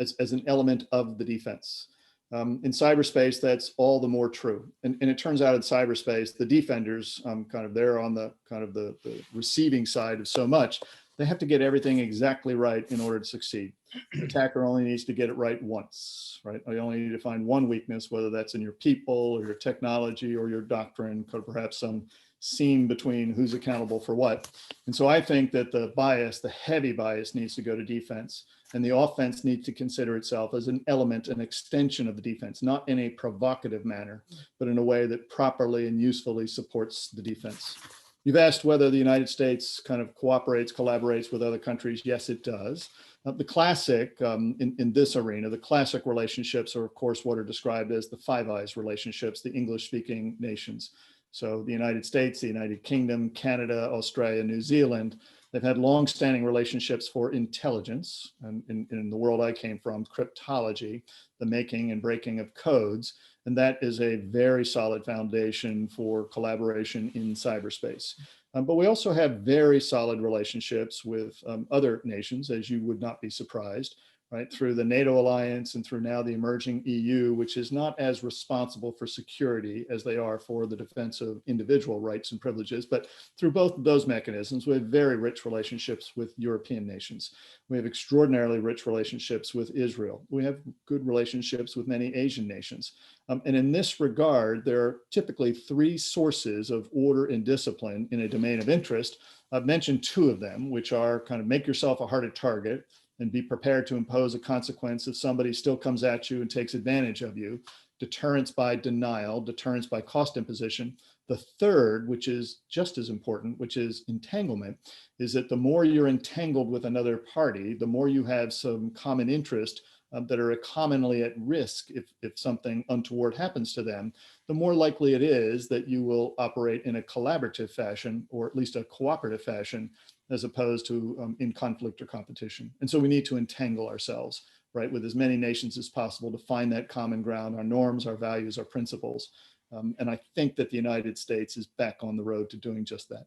as an element of the defense. In cyberspace, that's all the more true. And it turns out in cyberspace, the defenders, they're on the receiving side of so much. They have to get everything exactly right in order to succeed. The attacker only needs to get it right once, right? You only need to find one weakness, whether that's in your people or your technology or your doctrine, or perhaps some seam between who's accountable for what. And so I think that the bias, the heavy bias, needs to go to defense, and the offense needs to consider itself as an element, an extension of the defense, not in a provocative manner, but in a way that properly and usefully supports the defense. You've asked whether the United States kind of collaborates with other countries. Yes, it does. The classic, in this arena, the classic relationships are, of course, what are described as the Five Eyes relationships, the English-speaking nations. So the United States, the United Kingdom, Canada, Australia, New Zealand, they've had long-standing relationships for intelligence, and in the world I came from, cryptology, the making and breaking of codes. And that is a very solid foundation for collaboration in cyberspace. But we also have very solid relationships with other nations, as you would not be surprised, right? Through the NATO alliance and through now the emerging EU, which is not as responsible for security as they are for the defense of individual rights and privileges. But through both of those mechanisms, we have very rich relationships with European nations. We have extraordinarily rich relationships with Israel. We have good relationships with many Asian nations. And in this regard, there are typically three sources of order and discipline in a domain of interest. I've mentioned two of them, which are kind of make yourself a harder target and be prepared to impose a consequence if somebody still comes at you and takes advantage of you. Deterrence by denial, deterrence by cost imposition. The third, which is just as important, which is entanglement, is that the more you're entangled with another party, the more you have some common interest that are commonly at risk if something untoward happens to them, the more likely it is that you will operate in a collaborative fashion, or at least a cooperative fashion, as opposed to in conflict or competition. And so we need to entangle ourselves, right, with as many nations as possible to find that common ground, our norms, our values, our principles. And I think that the United States is back on the road to doing just that.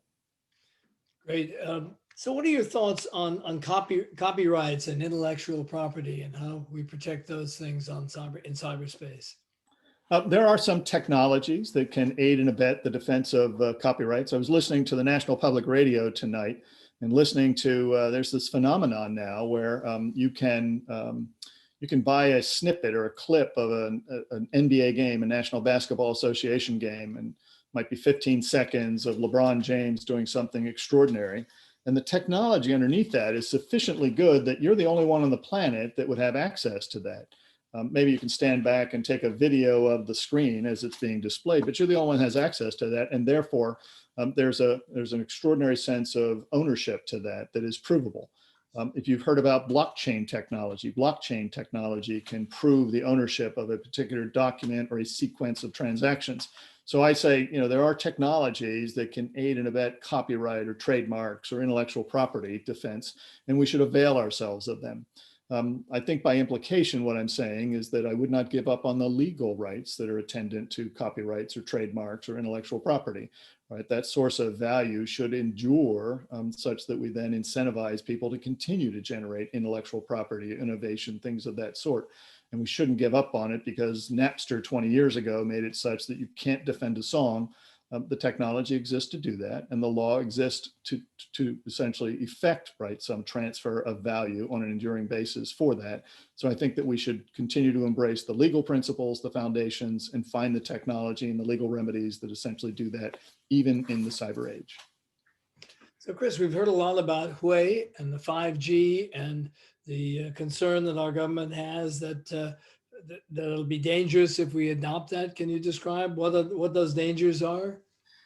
Great. So what are your thoughts on copyrights and intellectual property and how we protect those things in cyberspace? There are some technologies that can aid and abet the defense of copyrights. I was listening to the National Public Radio tonight and listening to, there's this phenomenon now where you can buy a snippet or a clip of an NBA game, a National Basketball Association game, and might be 15 seconds of LeBron James doing something extraordinary. And the technology underneath that is sufficiently good that you're the only one on the planet that would have access to that. Maybe you can stand back and take a video of the screen as it's being displayed, but you're the only one that has access to that. And therefore, there's an extraordinary sense of ownership to that is provable. If you've heard about blockchain technology can prove the ownership of a particular document or a sequence of transactions. So I say, there are technologies that can aid and abet copyright or trademarks or intellectual property defense, and we should avail ourselves of them. I think by implication, what I'm saying is that I would not give up on the legal rights that are attendant to copyrights or trademarks or intellectual property, right? That source of value should endure such that we then incentivize people to continue to generate intellectual property, innovation, things of that sort. And we shouldn't give up on it because Napster 20 years ago made it such that you can't defend a song. The technology exists to do that, and the law exists to essentially effect, right, some transfer of value on an enduring basis for that. So I think that we should continue to embrace the legal principles, the foundations, and find the technology and the legal remedies that essentially do that, even in the cyber age. So Chris, we've heard a lot about Huawei and the 5G and the concern that our government has that it'll be dangerous if we adopt that. Can you describe what those dangers are?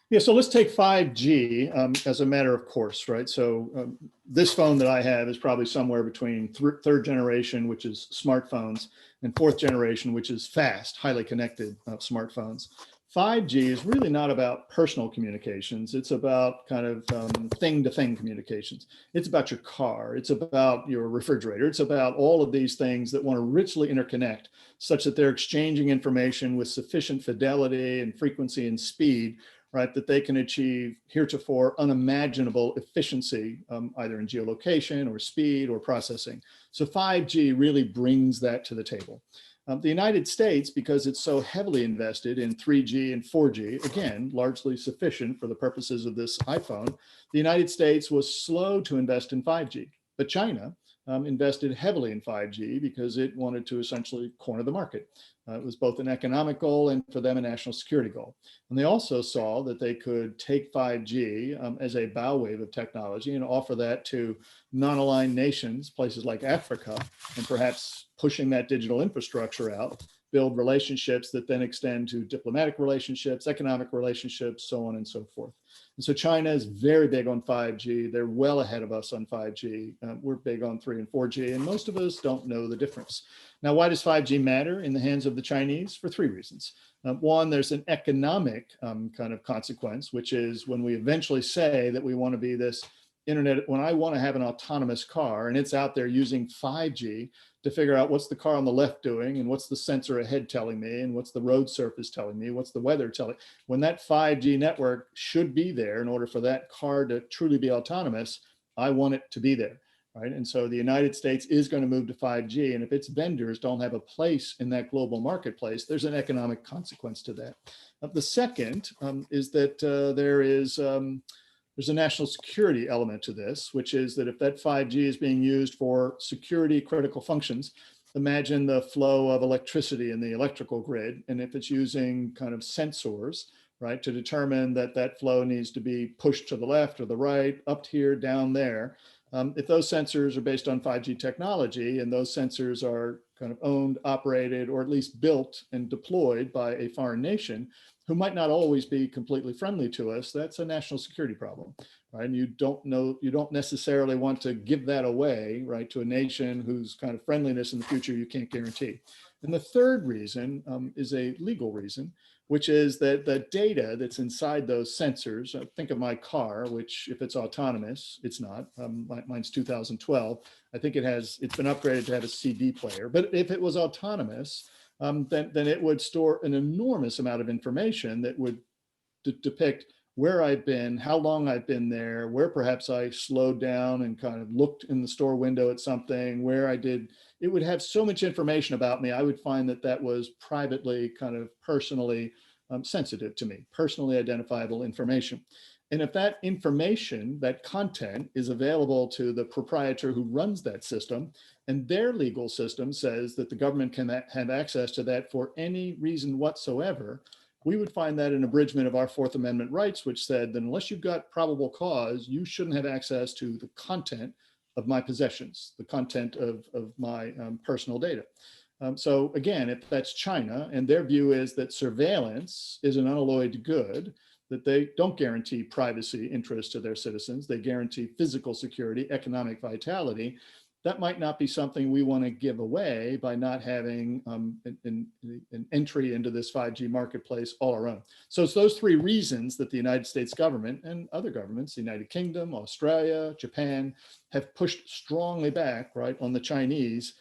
Yeah, so let's take 5G as a matter of course, right? So this phone that I have is probably somewhere between third generation, which is smartphones, and fourth generation, which is fast, highly connected smartphones. 5G is really not about personal communications. It's about kind of thing-to-thing communications. It's about your car. It's about your refrigerator. It's about all of these things that want to richly interconnect such that they're exchanging information with sufficient fidelity and frequency and speed, right, that they can achieve heretofore unimaginable efficiency, either in geolocation or speed or processing. So 5G really brings that to the table. The United States, because it's so heavily invested in 3G and 4G, again, largely sufficient for the purposes of this iPhone, the United States was slow to invest in 5G. But China invested heavily in 5G because it wanted to essentially corner the market. It was both an economic goal and for them a national security goal. And they also saw that they could take 5G as a bow wave of technology and offer that to non-aligned nations, places like Africa, and perhaps pushing that digital infrastructure out, build relationships that then extend to diplomatic relationships, economic relationships, so on and so forth. And so China is very big on 5G. They're well ahead of us on 5G. We're big on 3 and 4G, and most of us don't know the difference. Now, why does 5G matter in the hands of the Chinese? For 3 reasons. One, there's an economic kind of consequence, which is when we eventually say that we want to be this internet, when I want to have an autonomous car and it's out there using 5G to figure out what's the car on the left doing and what's the sensor ahead telling me and what's the road surface telling me, what's the weather telling, when that 5G network should be there in order for that car to truly be autonomous, I want it to be there, right? And so the United States is going to move to 5G, and if its vendors don't have a place in that global marketplace, there's an economic consequence to that. The second is that there's a national security element to this, which is that if that 5G is being used for security critical functions, imagine the flow of electricity in the electrical grid. And if it's using kind of sensors, right, to determine that that flow needs to be pushed to the left or the right, up here, down there, If those sensors are based on 5G technology and those sensors are kind of owned, operated, or at least built and deployed by a foreign nation who might not always be completely friendly to us, that's a national security problem, right? And you don't necessarily want to give that away, right, to a nation whose kind of friendliness in the future you can't guarantee. And the third reason is a legal reason, which is that the data that's inside those sensors, think of my car, which if it's autonomous, it's not, mine's 2012. I think it's been upgraded to have a CD player, but if it was autonomous, then it would store an enormous amount of information that would depict where I've been, how long I've been there, where perhaps I slowed down and kind of looked in the store window at something, where I did. It would have so much information about me. I would find that was privately, kind of personally sensitive to me, personally identifiable information. And if that information, that content is available to the proprietor who runs that system, and their legal system says that the government can have access to that for any reason whatsoever, we would find that an abridgment of our Fourth Amendment rights, which said that unless you've got probable cause, you shouldn't have access to the content of my possessions, the content of my personal data. So again, if that's China, and their view is that surveillance is an unalloyed good, that they don't guarantee privacy interests to their citizens, they guarantee physical security, economic vitality, that might not be something we want to give away by not having an entry into this 5G marketplace all our own. So it's those three reasons that the United States government and other governments, the United Kingdom, Australia, Japan, have pushed strongly back, right, on the Chinese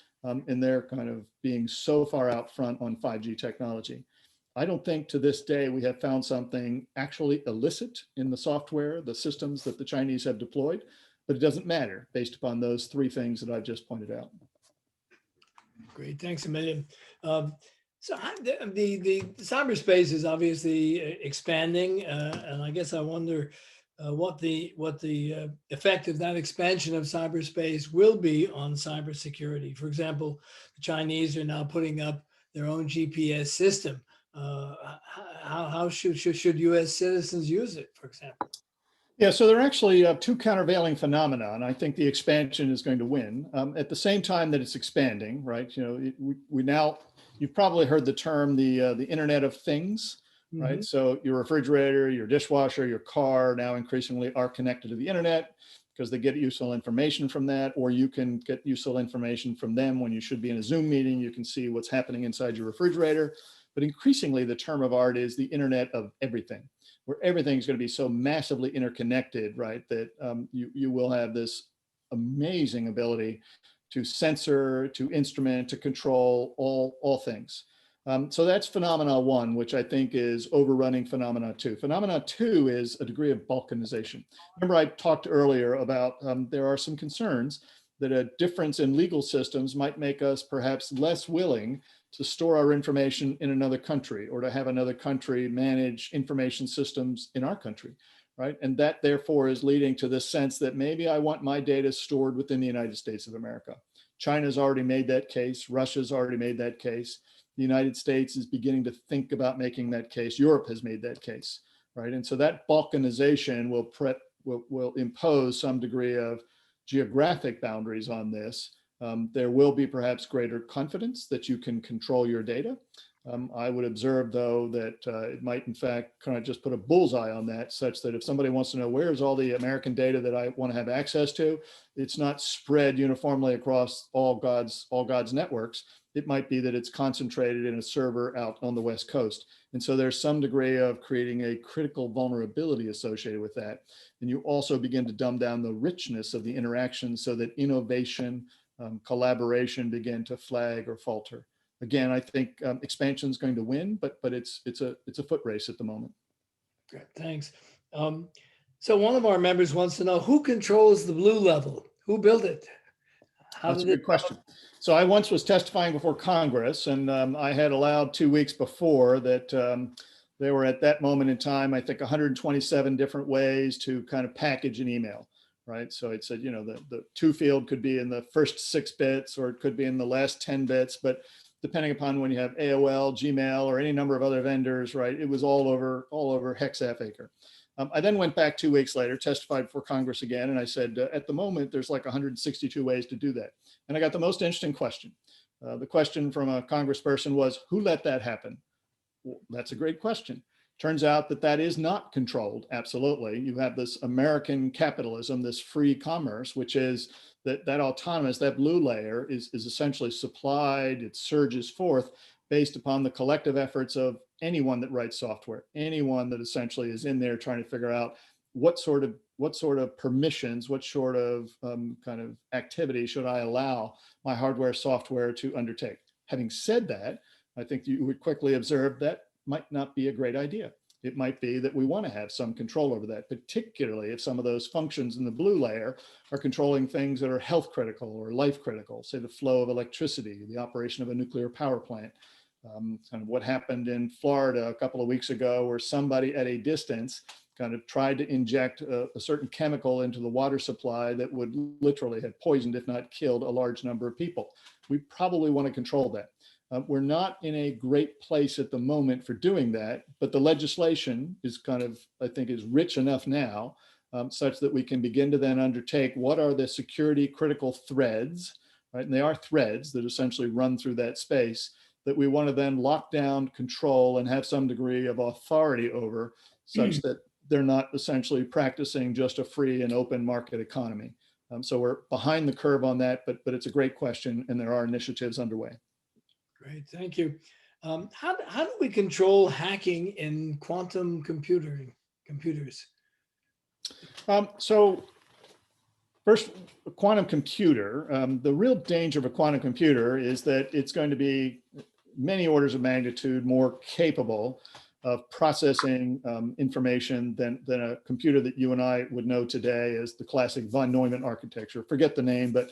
in their kind of being so far out front on 5G technology. I don't think to this day we have found something actually illicit in the software, the systems that the Chinese have deployed, but it doesn't matter based upon those three things that I've just pointed out. Great, thanks a million. So the cyberspace is obviously expanding, and I guess I wonder what the effect of that expansion of cyberspace will be on cybersecurity. For example, the Chinese are now putting up their own GPS system. How should U.S. citizens use it, for example? Yeah, so there are actually two countervailing phenomena, and I think the expansion is going to win. At the same time that it's expanding, right? You know, you've probably heard the term the Internet of Things, right? Mm-hmm. So your refrigerator, your dishwasher, your car now increasingly are connected to the internet because they get useful information from that, or you can get useful information from them when you should be in a Zoom meeting. You can see what's happening inside your refrigerator. But increasingly, the term of art is the Internet of Everything, where everything's going to be so massively interconnected, right, that you will have this amazing ability to censor, to instrument, to control all things. So that's phenomena one, which I think is overrunning phenomena two. Phenomena two is a degree of balkanization. Remember, I talked earlier about there are some concerns that a difference in legal systems might make us perhaps less willing to store our information in another country or to have another country manage information systems in our country, right? And that therefore is leading to this sense that maybe I want my data stored within the United States of America. China's already made that case. Russia's already made that case. The United States is beginning to think about making that case. Europe has made that case, right? And so that balkanization will impose some degree of geographic boundaries on this. There will be perhaps greater confidence that you can control your data. I would observe, though, that it might, in fact, kind of just put a bullseye on that, such that if somebody wants to know where's all the American data that I want to have access to, it's not spread uniformly across all God's networks. It might be that it's concentrated in a server out on the West Coast. And so there's some degree of creating a critical vulnerability associated with that. And you also begin to dumb down the richness of the interaction so that innovation, collaboration begin to flag or falter. Again, I think expansion is going to win, but it's a foot race at the moment. Great, thanks. So one of our members wants to know who controls the blue level? Who built it? That's a good question. So I once was testifying before Congress, and I had allowed 2 weeks before that there were at that moment in time, I think 127 different ways to kind of package an email. Right. So it said, you know, the to field could be in the first 6 bits or it could be in the last 10 bits. But depending upon when you have AOL, Gmail, or any number of other vendors, right, it was all over hexafacre. I then went back 2 weeks later, testified before Congress again, and I said, at the moment, there's like 162 ways to do that. And I got the most interesting question. The question from a congressperson was, who let that happen? Well, that's a great question. Turns out that that is not controlled. Absolutely. You have this American capitalism, this free commerce, which is that autonomous, that blue layer is essentially supplied, it surges forth based upon the collective efforts of anyone that writes software, anyone that essentially is in there trying to figure out what sort of permissions, what sort of kind of activity should I allow my hardware software to undertake. Having said that, I think you would quickly observe that might not be a great idea. It might be that we want to have some control over that, particularly if some of those functions in the blue layer are controlling things that are health critical or life critical, say the flow of electricity, the operation of a nuclear power plant. Kind of what happened in Florida a couple of weeks ago, where somebody at a distance kind of tried to inject a certain chemical into the water supply that would literally have poisoned, if not killed, a large number of people. We probably want to control that. We're not in a great place at the moment for doing that, but the legislation is kind of, I think, is rich enough now such that we can begin to then undertake what are the security critical threads, right? And they are threads that essentially run through that space that we want to then lock down, control, and have some degree of authority over, such that they're not essentially practicing just a free and open market economy. So we're behind the curve on that, but it's a great question, and there are initiatives underway. Great, thank you. How do we control hacking in quantum computers? So first, a quantum computer, the real danger of a quantum computer is that it's going to be many orders of magnitude more capable of processing information than a computer that you and I would know today as the classic von Neumann architecture. Forget the name, but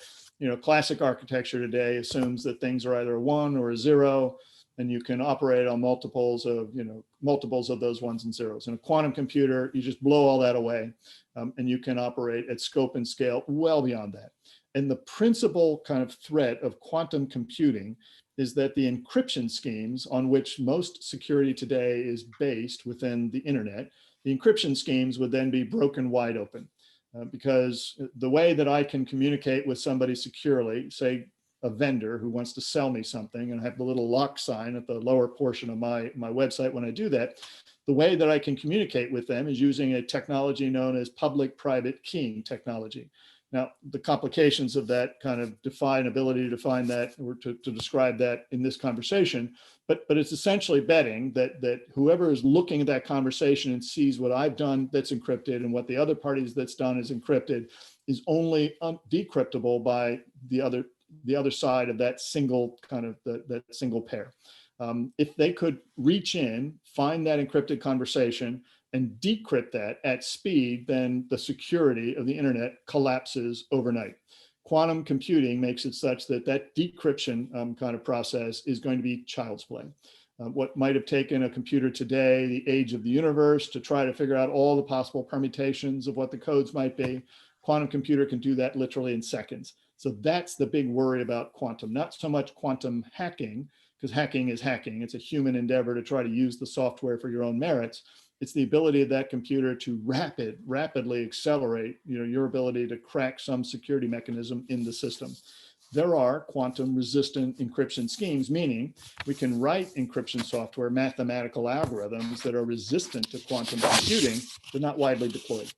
classic architecture today assumes that things are either a 1 or a 0, and you can operate on multiples of those ones and zeros. In a quantum computer, you just blow all that away, and you can operate at scope and scale well beyond that. And the principal kind of threat of quantum computing is that the encryption schemes on which most security today is based within the internet, the encryption schemes would then be broken wide open. Because the way that I can communicate with somebody securely, say a vendor who wants to sell me something, and I have the little lock sign at the lower portion of my website when I do that, the way that I can communicate with them is using a technology known as public-private keying technology. Now, the complications of that kind of defy an ability to define that or to describe that in this conversation, but it's essentially betting that whoever is looking at that conversation and sees what I've done that's encrypted and what the other parties that's done is encrypted is only decryptable by the other side of that single kind of that single pair. If they could reach in, find that encrypted conversation, and decrypt that at speed, then the security of the internet collapses overnight. Quantum computing makes it such that that decryption kind of process is going to be child's play. What might have taken a computer today, the age of the universe, to try to figure out all the possible permutations of what the codes might be, quantum computer can do that literally in seconds. So that's the big worry about quantum, not so much quantum hacking, because hacking is hacking. It's a human endeavor to try to use the software for your own merits. It's the ability of that computer to rapidly accelerate your ability to crack some security mechanism in the system. There are quantum resistant encryption schemes, meaning we can write encryption software, mathematical algorithms that are resistant to quantum computing, but not widely deployed.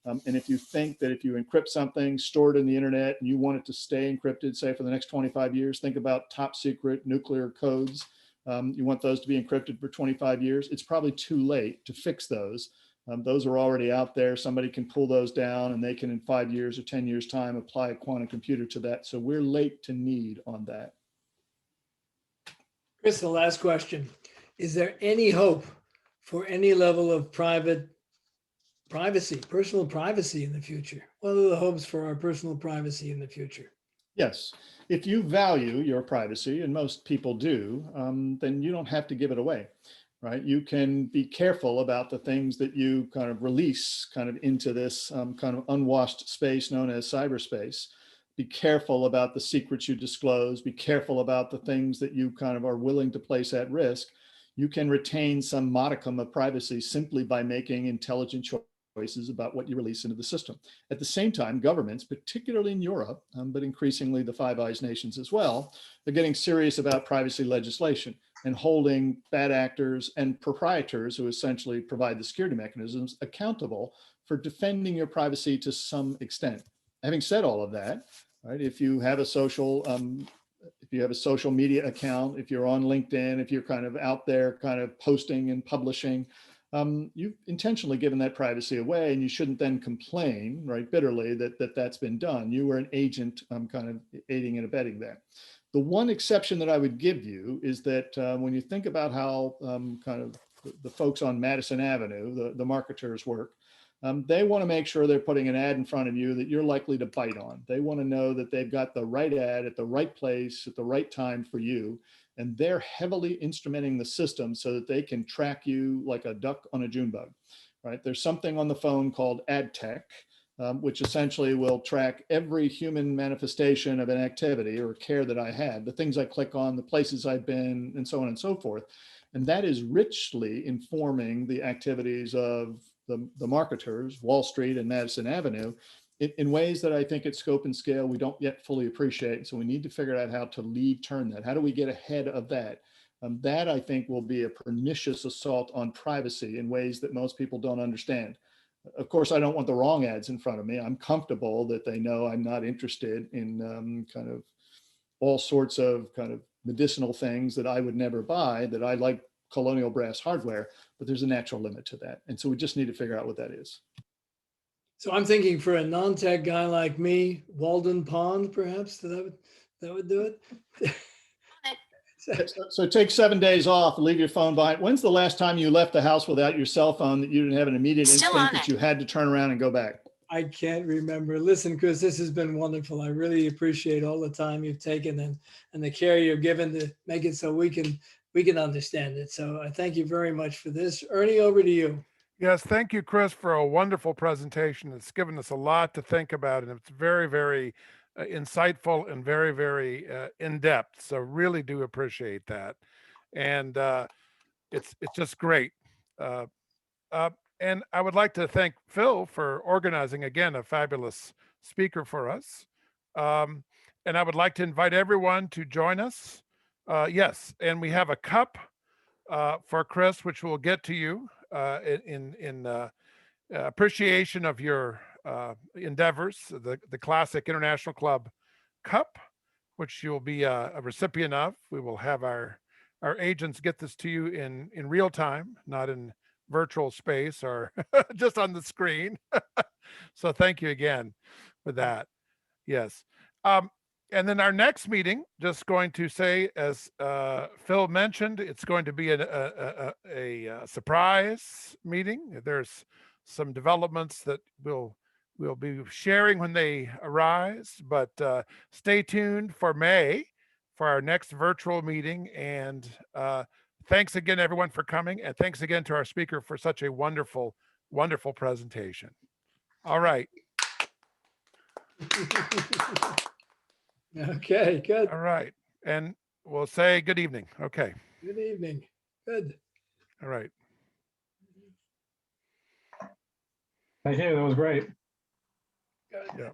And if you think that if you encrypt something, store it in the internet, and you want it to stay encrypted, say for the next 25 years, think about top secret nuclear codes. You want those to be encrypted for 25 years. It's probably too late to fix those. Those are already out there. Somebody can pull those down, and they can in 5 years or 10 years time apply a quantum computer to that. So we're late to need on that. Chris, the last question. Is there any hope for any level of personal privacy in the future? What are the hopes for our personal privacy in the future? Yes, if you value your privacy, and most people do, then you don't have to give it away, right? You can be careful about the things that you kind of release kind of into this kind of unwashed space known as cyberspace. Be careful about the secrets you disclose. Be careful about the things that you kind of are willing to place at risk. You can retain some modicum of privacy simply by making intelligent choices about what you release into the system. At the same time, governments, particularly in Europe, but increasingly the Five Eyes nations as well, are getting serious about privacy legislation and holding bad actors and proprietors who essentially provide the security mechanisms accountable for defending your privacy to some extent. Having said all of that, right, if you have a social media account, if you're on LinkedIn, if you're kind of out there kind of posting and publishing, you've intentionally given that privacy away, and you shouldn't then complain, right, bitterly that's been done. You were an agent kind of aiding and abetting that. The one exception that I would give you is that when you think about how kind of the folks on Madison Avenue, the marketers work, they want to make sure they're putting an ad in front of you that you're likely to bite on. They want to know that they've got the right ad at the right place at the right time for you. And they're heavily instrumenting the system so that they can track you like a duck on a June bug, right? There's something on the phone called ad tech, which essentially will track every human manifestation of an activity or care that I had, the things I click on, the places I've been, and so on and so forth. And that is richly informing the activities of the marketers, Wall Street and Madison Avenue, in ways that I think at scope and scale we don't yet fully appreciate. So we need to figure out how to turn that. How do we get ahead of that? That I think will be a pernicious assault on privacy in ways that most people don't understand. Of course, I don't want the wrong ads in front of me. I'm comfortable that they know I'm not interested in kind of all sorts of kind of medicinal things that I would never buy, that I like colonial brass hardware, but there's a natural limit to that. And so we just need to figure out what that is. So I'm thinking for a non-tech guy like me, Walden Pond, perhaps, that would do it. So take 7 days off and leave your phone behind. When's the last time you left the house without your cell phone that you didn't have an immediate instinct that you had to turn around and go back? I can't remember. Listen, Chris, this has been wonderful. I really appreciate all the time you've taken and the care you've given to make it so we can understand it. So I thank you very much for this. Ernie, over to you. Yes, thank you, Chris, for a wonderful presentation. It's given us a lot to think about, and it's very, very insightful and very, very in-depth. So really do appreciate that. And it's just great. And I would like to thank Phil for organizing, again, a fabulous speaker for us. And I would like to invite everyone to join us. Yes, and we have a cup for Chris, which we'll get to you in appreciation of your endeavors, the classic International Club cup, which you'll be a recipient of. We will have our agents get this to you in real time, not in virtual space or just on the screen. So thank you again for that. Yes. And then our next meeting, just going to say, as Phil mentioned, it's going to be a surprise meeting. There's some developments that we'll be sharing when they arise, but stay tuned for May for our next virtual meeting. And thanks again, everyone, for coming. And thanks again to our speaker for such a wonderful, wonderful presentation. All right. Okay, good. All right. And we'll say good evening. Okay. Good evening. Good. All right. Thank you. That was great. Good. Yeah.